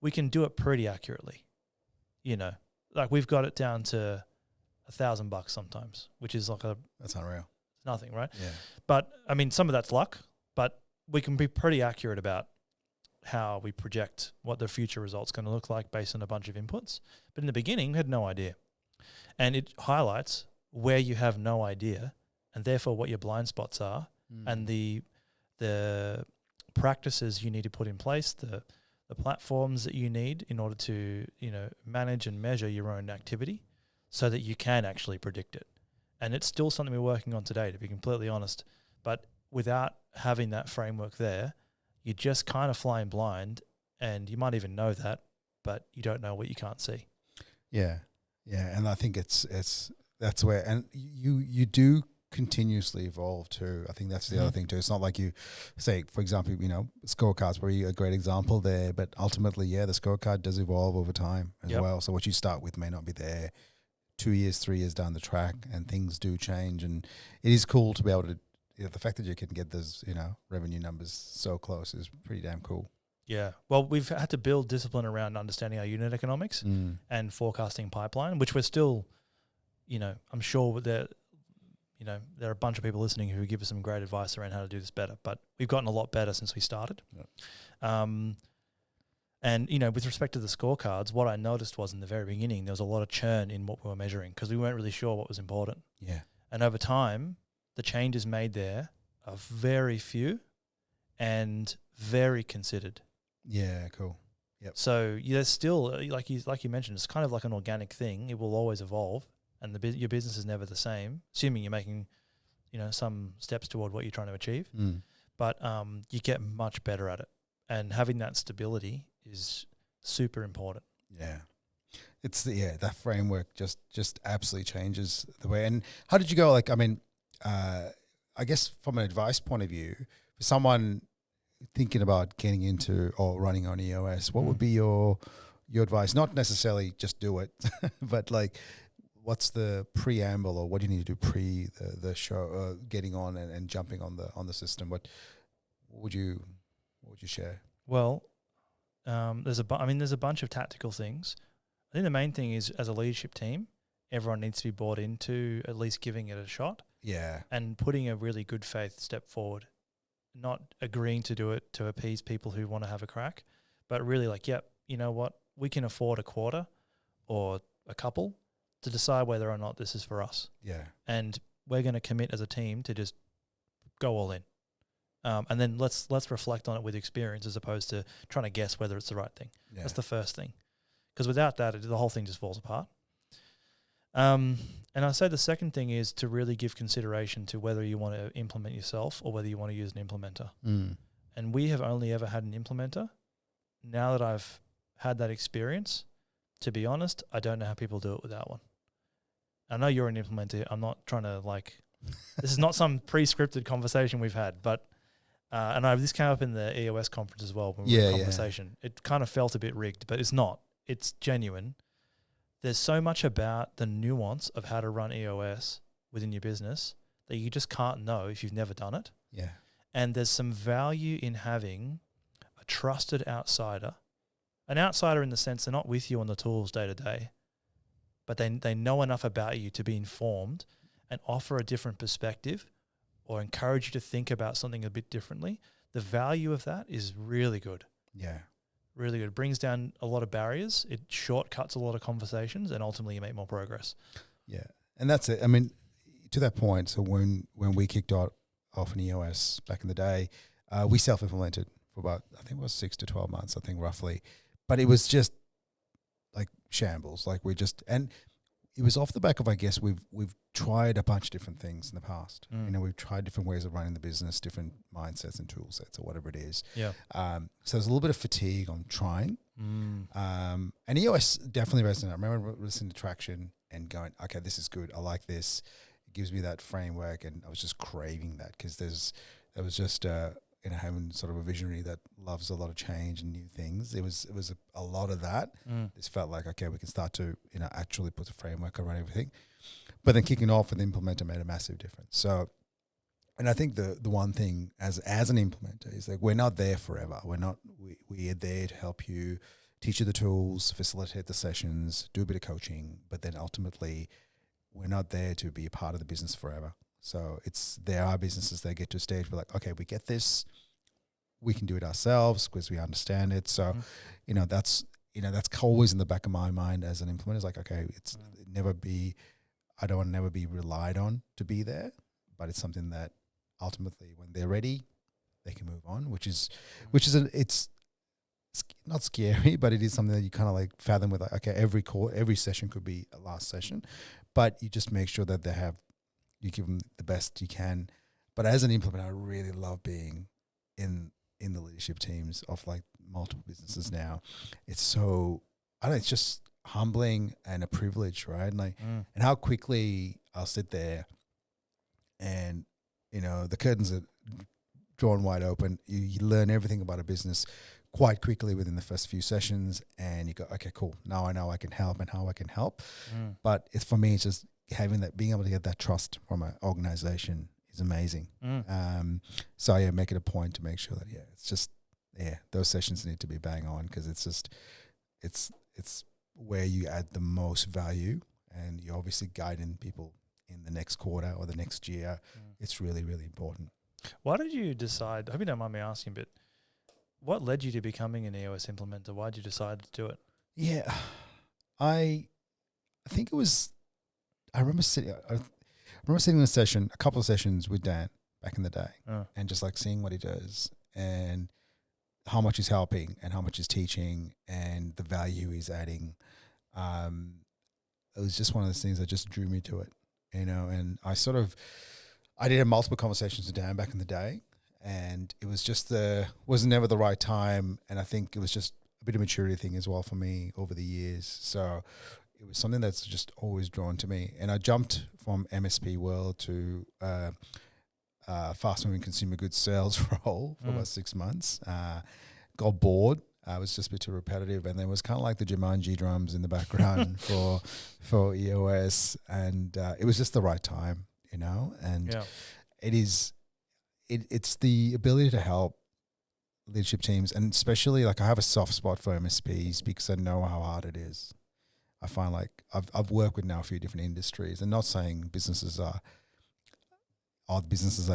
we can do it pretty accurately. Like we've got it down to $1,000 sometimes, which is like that's unreal. Nothing, right? Yeah. But I mean, some of that's luck, but we can be pretty accurate about how we project what the future result's going to look like based on a bunch of inputs. But in the beginning, we had no idea. And it highlights where you have no idea and therefore what your blind spots are and the practices you need to put in place, the platforms that you need in order to, manage and measure your own activity so that you can actually predict it. And it's still something we're working on today, to be completely honest. But without having that framework there, you're just kind of flying blind, and you might even know that, but you don't know what you can't see. Yeah. And I think that's where, and you do continuously evolve too. I think that's the other thing too. It's not like you say, for example, scorecards probably a great example there, but ultimately, the scorecard does evolve over time as well. So what you start with may not be there 2 years, 3 years down the track, and things do change. And it is cool to be able to, the fact that you can get those, revenue numbers so close is pretty damn cool. Yeah. Well, we've had to build discipline around understanding our unit economics and forecasting pipeline, which we're still, I'm sure that, there are a bunch of people listening who give us some great advice around how to do this better, but we've gotten a lot better since we started. Yep. And, with respect to the scorecards, what I noticed was in the very beginning, there was a lot of churn in what we were measuring because we weren't really sure what was important. Yeah. And over time, the changes made there are very few, and very considered. Yeah, cool. Yep. So there's still, like you mentioned, it's kind of like an organic thing. It will always evolve, and your business is never the same, assuming you're making, some steps toward what you're trying to achieve. But you get much better at it, and having that stability is super important. Yeah. It's that framework just absolutely changes the way. And how did you go? Like, I mean, I guess from an advice point of view, for someone thinking about getting into or running on EOS, what would be your advice? Not necessarily just do it, but like, what's the preamble, or what do you need to do pre the show, getting on and jumping on the system? What would you share? Well, there's a bunch of tactical things. I think the main thing is, as a leadership team, everyone needs to be bought into at least giving it a shot. Yeah. And putting a really good faith step forward, not agreeing to do it to appease people who want to have a crack, but really like, yep, you know what, we can afford a quarter or a couple to decide whether or not this is for us. Yeah. And we're going to commit as a team to just go all in. And then let's reflect on it with experience, as opposed to trying to guess whether it's the right thing. Yeah. That's the first thing. Because without that, the whole thing just falls apart. And I say the second thing is to really give consideration to whether you want to implement yourself or whether you want to use an implementer. And we have only ever had an implementer. Now that I've had that experience, to be honest, I don't know how people do it without one. I know you're an implementer. I'm not trying to this is not some pre-scripted conversation we've had, but this came up in the EOS conference as well when we were in conversation. Yeah. It kind of felt a bit rigged, but it's not. It's genuine. There's so much about the nuance of how to run EOS within your business that you just can't know if you've never done it. Yeah. And there's some value in having a trusted outsider, an outsider in the sense they're not with you on the tools day to day, but they know enough about you to be informed and offer a different perspective or encourage you to think about something a bit differently. The value of that is really good. Yeah. Really good. It brings down a lot of barriers. It shortcuts a lot of conversations, and ultimately you make more progress. Yeah. And that's it. I mean, to that point, so when we kicked off an EOS back in the day, we self-implemented for about, I think it was 6 to 12 months, I think roughly. But it was just like shambles. And it was off the back of, I guess, we've tried a bunch of different things in the past. We've tried different ways of running the business, different mindsets and tool sets or whatever it is. Yeah. So there's a little bit of fatigue on trying. And EOS definitely resonated. I remember listening to Traction and going, okay, this is good. I like this. It gives me that framework. And I was just craving that because there was just, having sort of a visionary that loves a lot of change and new things. It was a lot of that. This felt like, okay, we can start to, actually put a framework around everything. But then kicking off with the implementer made a massive difference. So, and I think the one thing as an implementer is like, we're not there forever. We are there to help you, teach you the tools, facilitate the sessions, do a bit of coaching, but then ultimately we're not there to be a part of the business forever. So there are businesses that get to a stage where like, okay, we get this, we can do it ourselves because we understand it. So, that's always in the back of my mind as an implementer. It's like, okay, I don't want to never be relied on to be there, but it's something that ultimately when they're ready, they can move on, it's not scary, but it is something that you kind of like fathom with like, okay, every session could be a last session, but you just make sure that you give them the best you can. But as an implementer, I really love being in the leadership teams of like multiple businesses now. It's just humbling and a privilege, right? And and how quickly I'll sit there and, the curtains are drawn wide open. You learn everything about a business quite quickly within the first few sessions and you go, okay, cool. Now I know I can help and how I can help. But for me, it's just being able to get that trust from an organization is amazing. So make it a point to make sure that, those sessions need to be bang on because it's where you add the most value and you're obviously guiding people in the next quarter or the next year. It's really, really important. Why did you decide, I hope you don't mind me asking, but what led you to becoming an EOS implementer? Why did you decide to do it? Yeah, I think it was, I remember sitting in a couple of sessions with Dan back in the day and just like seeing what he does. and how much he's helping and how much he's teaching and the value he's adding. It was just one of those things that just drew me to it, and I did have multiple conversations with Dan back in the day, and it was just was never the right time. And I think it was just a bit of maturity thing as well for me over the years. So it was something that's just always drawn to me. And I jumped from MSP world to fast moving consumer goods sales role for about 6 months. Got bored. It was just a bit too repetitive, and there was kind of like the Jumanji drums in the background for EOS, and it was just the right time, And it's the ability to help leadership teams, and especially like I have a soft spot for MSPs because I know how hard it is. I find like I've worked with now a few different industries, and not saying businesses are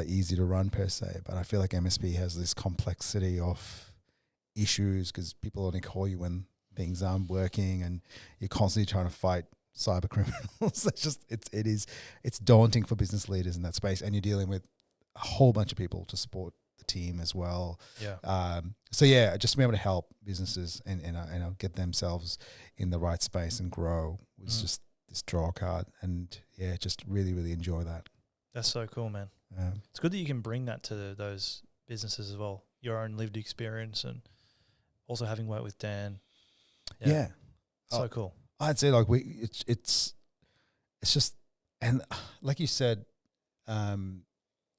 easy to run per se, but I feel like MSP has this complexity of issues because people only call you when things aren't working, and you're constantly trying to fight cyber criminals. It's daunting for business leaders in that space, and you're dealing with a whole bunch of people to support the team as well. Just being able to help businesses and get themselves in the right space and grow was just this draw card, and just really, really enjoy that. That's so cool, man. It's good that you can bring that to those businesses as well, your own lived experience, and also having worked with Dan. So cool. I'd say like it's just, and like you said,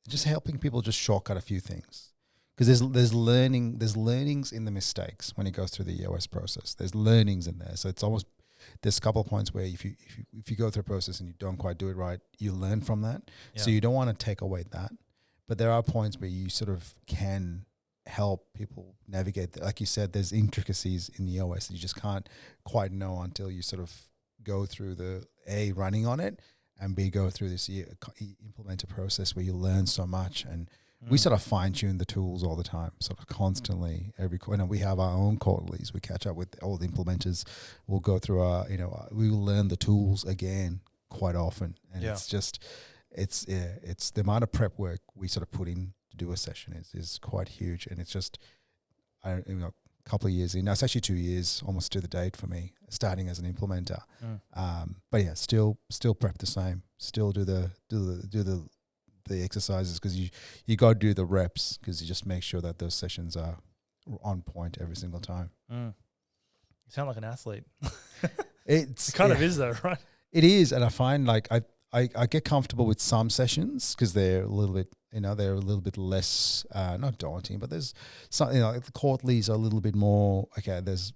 just helping people just shortcut a few things, because there's learnings in the mistakes when it goes through the EOS process. There's learnings in there, so it's almost, there's a couple of points where if you go through a process and you don't quite do it right, you learn from that. So you don't want to take away that, but there are points where you sort of can help people navigate that. Like you said, there's intricacies in the EOS that you just can't quite know until you sort of go through the A, running on it, and B, go through this implement a process where you learn so much. And we sort of fine tune the tools all the time, sort of constantly. We have our own quarterlies. We catch up with all the implementers. We'll go through we will learn the tools again quite often. And it's the amount of prep work we sort of put in to do a session is quite huge. And it's just, a couple of years in. Now it's actually 2 years, almost to the date for me, starting as an implementer. But still prep the same. Still do the exercises, because you got to do the reps, because you just make sure that those sessions are on point every single time. You sound like an athlete. It kind of is though, right? It is, and I find like I get comfortable with some sessions because they're a little bit less not daunting, but there's something like the quarterlies are a little bit more okay. There's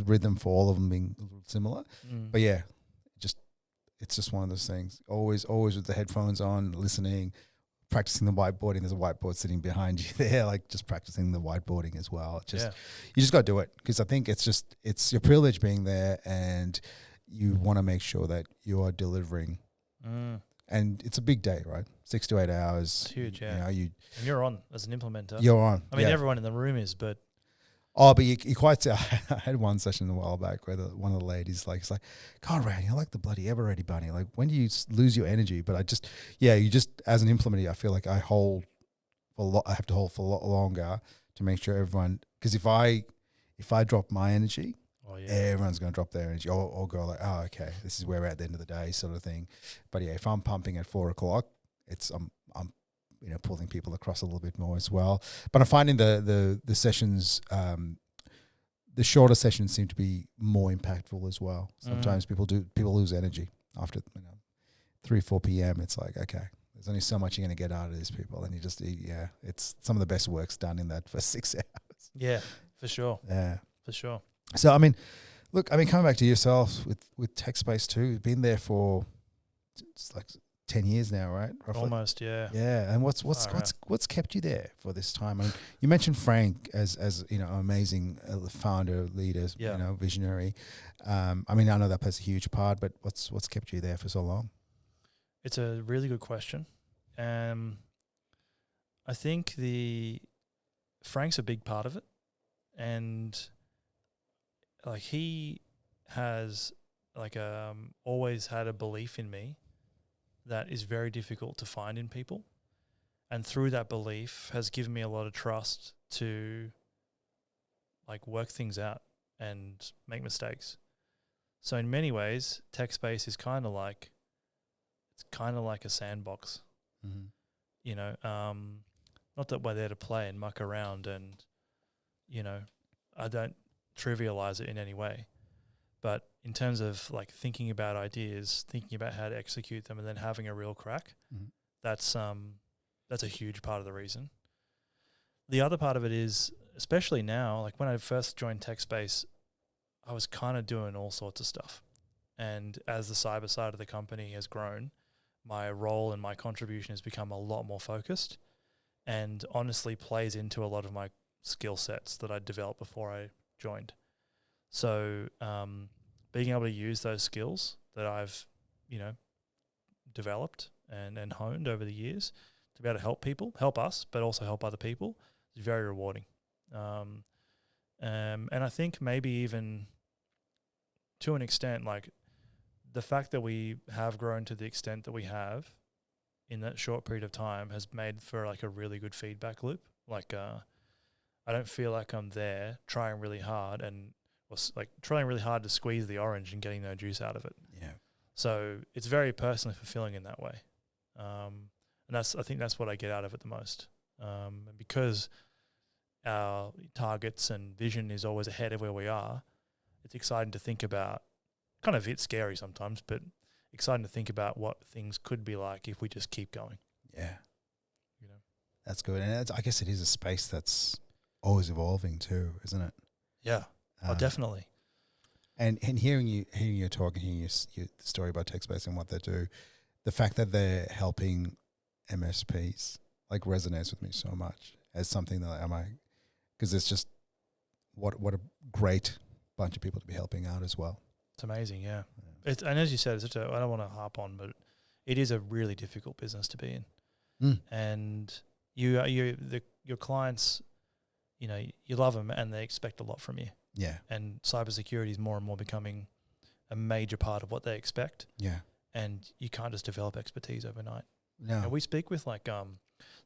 rhythm for all of them being a little similar, but it's just one of those things. Always with the headphones on, listening, practicing the whiteboarding. There's a whiteboard sitting behind you there, like just practicing the whiteboarding as well. You just got to do it, because I think it's your privilege being there, and you want to make sure that you are delivering. And it's a big day, right? 6 to 8 hours. It's huge, yeah. And you're on as an implementer. You're on. I mean, everyone in the room is, but... Oh, but you quite say, I had one session a while back where one of the ladies it's like, God, Reyan, you're like the bloody ever-ready bunny. Like, when do you lose your energy? But you just, as an implementer, I feel like I have to hold for a lot longer to make sure everyone, because if I drop my energy, everyone's going to drop their energy or go like, oh, okay, this is where we're at the end of the day, sort of thing. But if I'm pumping at 4 o'clock, I'm pulling people across a little bit more as well. But I'm finding the sessions, the shorter sessions seem to be more impactful as well. Sometimes people lose energy after 3, 4 p.m. It's like, okay, there's only so much you're going to get out of these people, and it's some of the best work's done in that first 6 hours. Yeah, for sure. Yeah, for sure. So coming back to yourself with Tekspace too, you've been there for it's like 10 years now, right? Roughly? Almost, yeah. Yeah, and what's kept you there for this time? I mean, you mentioned Frank as an amazing founder, leader, visionary. I know that plays a huge part, but what's kept you there for so long? It's a really good question. I think Frank's a big part of it, and like he has always had a belief in me that is very difficult to find in people, and through that belief has given me a lot of trust to like work things out and make mistakes. So in many ways, Tekspace is kind of like a sandbox. Mm-hmm. You know, not that we're there to play and muck around, and you know, I don't trivialize it in any way. But in terms of like thinking about ideas, thinking about how to execute them, and then having a real crack, that's a huge part of the reason. The other part of it is, especially now, like when I first joined Tekspace, I was kind of doing all sorts of stuff. And as the cyber side of the company has grown, my role and my contribution has become a lot more focused, and honestly plays into a lot of my skill sets that I developed before I joined. So being able to use those skills that I've, you know, developed and honed over the years to be able to help us, but also help other people is very rewarding. And I think maybe even to an extent, like the fact that we have grown to the extent that we have in that short period of time has made for like a really good feedback loop. Like I don't feel like I'm there trying really hard trying really hard to squeeze the orange and getting no juice out of it. Yeah. So it's very personally fulfilling in that way. And I think that's what I get out of it the most. And because our targets and vision is always ahead of where we are, it's exciting to think about, kind of it's scary sometimes, but exciting to think about what things could be like if we just keep going. Yeah. You know, That's good. And I guess it is a space that's always evolving too, isn't it? Yeah. Definitely. And hearing you talk and hearing your story about Tekspace and what they do, the fact that they're helping MSPs like resonates with me so much as something that because it's just what a great bunch of people to be helping out as well. It's amazing, yeah. And as you said, I don't want to harp on, but it is a really difficult business to be in. And your clients, you know, you love them and they expect a lot from you. Yeah. And cybersecurity is more and more becoming a major part of what they expect. Yeah. And you can't just develop expertise overnight. No. And we speak with like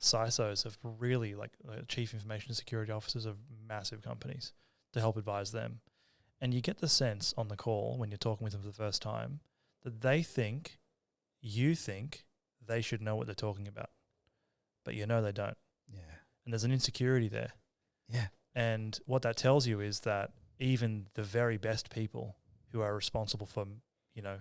CISOs of really like chief information security officers of massive companies to help advise them. And you get the sense on the call when you're talking with them for the first time that you think they should know what they're talking about, but you know they don't. Yeah. And there's an insecurity there. Yeah. And what that tells you is that even the very best people who are responsible for, you know,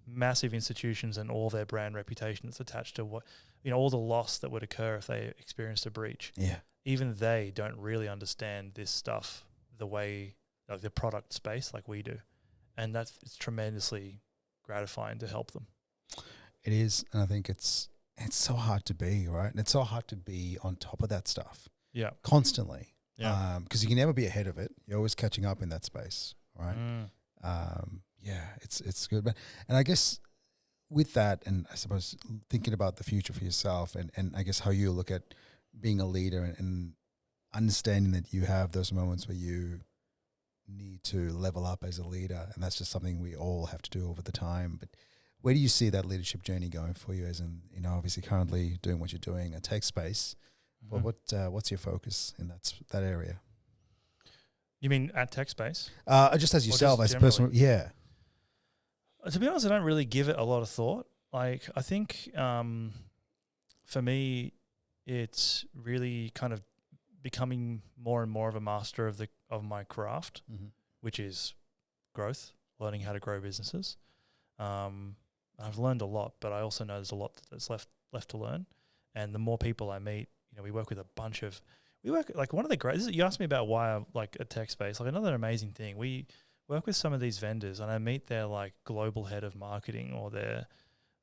massive institutions and all their brand reputation that's attached to what, you know, all the loss that would occur if they experienced a breach. Yeah. Even they don't really understand this stuff the way, like the product space like we do. And it's tremendously gratifying to help them. It is. And I think it's so hard to be, right? And it's so hard to be on top of that stuff. Yeah. Constantly. Yeah. Because you can never be ahead of it. You're always catching up in that space, right? Yeah, it's good. And I guess with that, and I suppose thinking about the future for yourself and I guess how you look at being a leader and understanding that you have those moments where you need to level up as a leader, and that's just something we all have to do over the time. But where do you see that leadership journey going for you as in, you know, obviously currently doing what you're doing at Tekspace? Well, what's your focus in that area? You mean at Tekspace? Just as yourself, as a person. Yeah. To be honest, I don't really give it a lot of thought. Like, I think for me, it's really kind of becoming more and more of a master of my craft, which is growth, learning how to grow businesses. I've learned a lot, but I also know there's a lot that's left to learn. And the more people I meet, you know, we work like one of the great, you asked me about why I like a Tekspace, like another amazing thing. We work with some of these vendors and I meet their like global head of marketing or their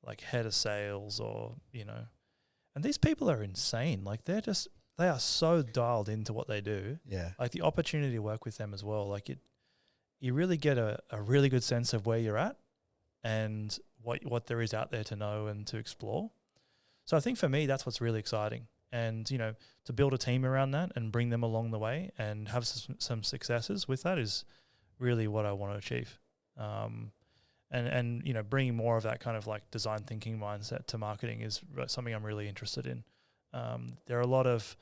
like head of sales or, you know, and these people are insane. Like they are so dialed into what they do. Yeah. Like the opportunity to work with them as well. Like you really get a really good sense of where you're at and what there is out there to know and to explore. So I think for me, that's what's really exciting. And, you know, to build a team around that and bring them along the way and have some successes with that is really what I want to achieve. And you know, bringing more of that kind of like design thinking mindset to marketing is something I'm really interested in. There are a lot of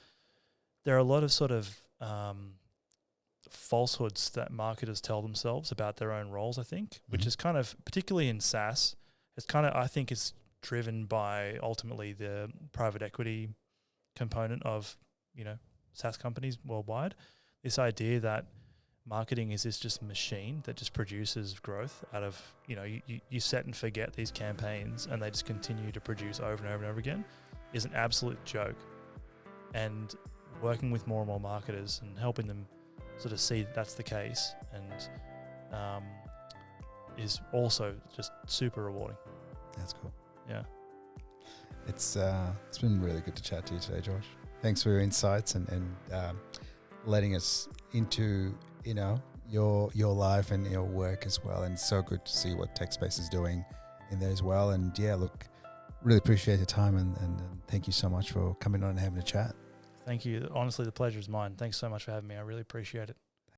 there are a lot of sort of falsehoods that marketers tell themselves about their own roles, I think, which is kind of, particularly in SaaS, it's kind of, I think it's driven by ultimately the private equity component of, SaaS companies worldwide. This idea that marketing is this just machine that just produces growth out of, you set and forget these campaigns and they just continue to produce over and over and over again is an absolute joke. And working with more and more marketers and helping them sort of see that's the case and is also just super rewarding. That's cool. Yeah. It's been really good to chat to you today, George. Thanks for your insights and letting us into, your life and your work as well. And it's so good to see what Tekspace is doing in there as well. And yeah, look, really appreciate your time and thank you so much for coming on and having a chat. Thank you. Honestly, the pleasure is mine. Thanks so much for having me. I really appreciate it.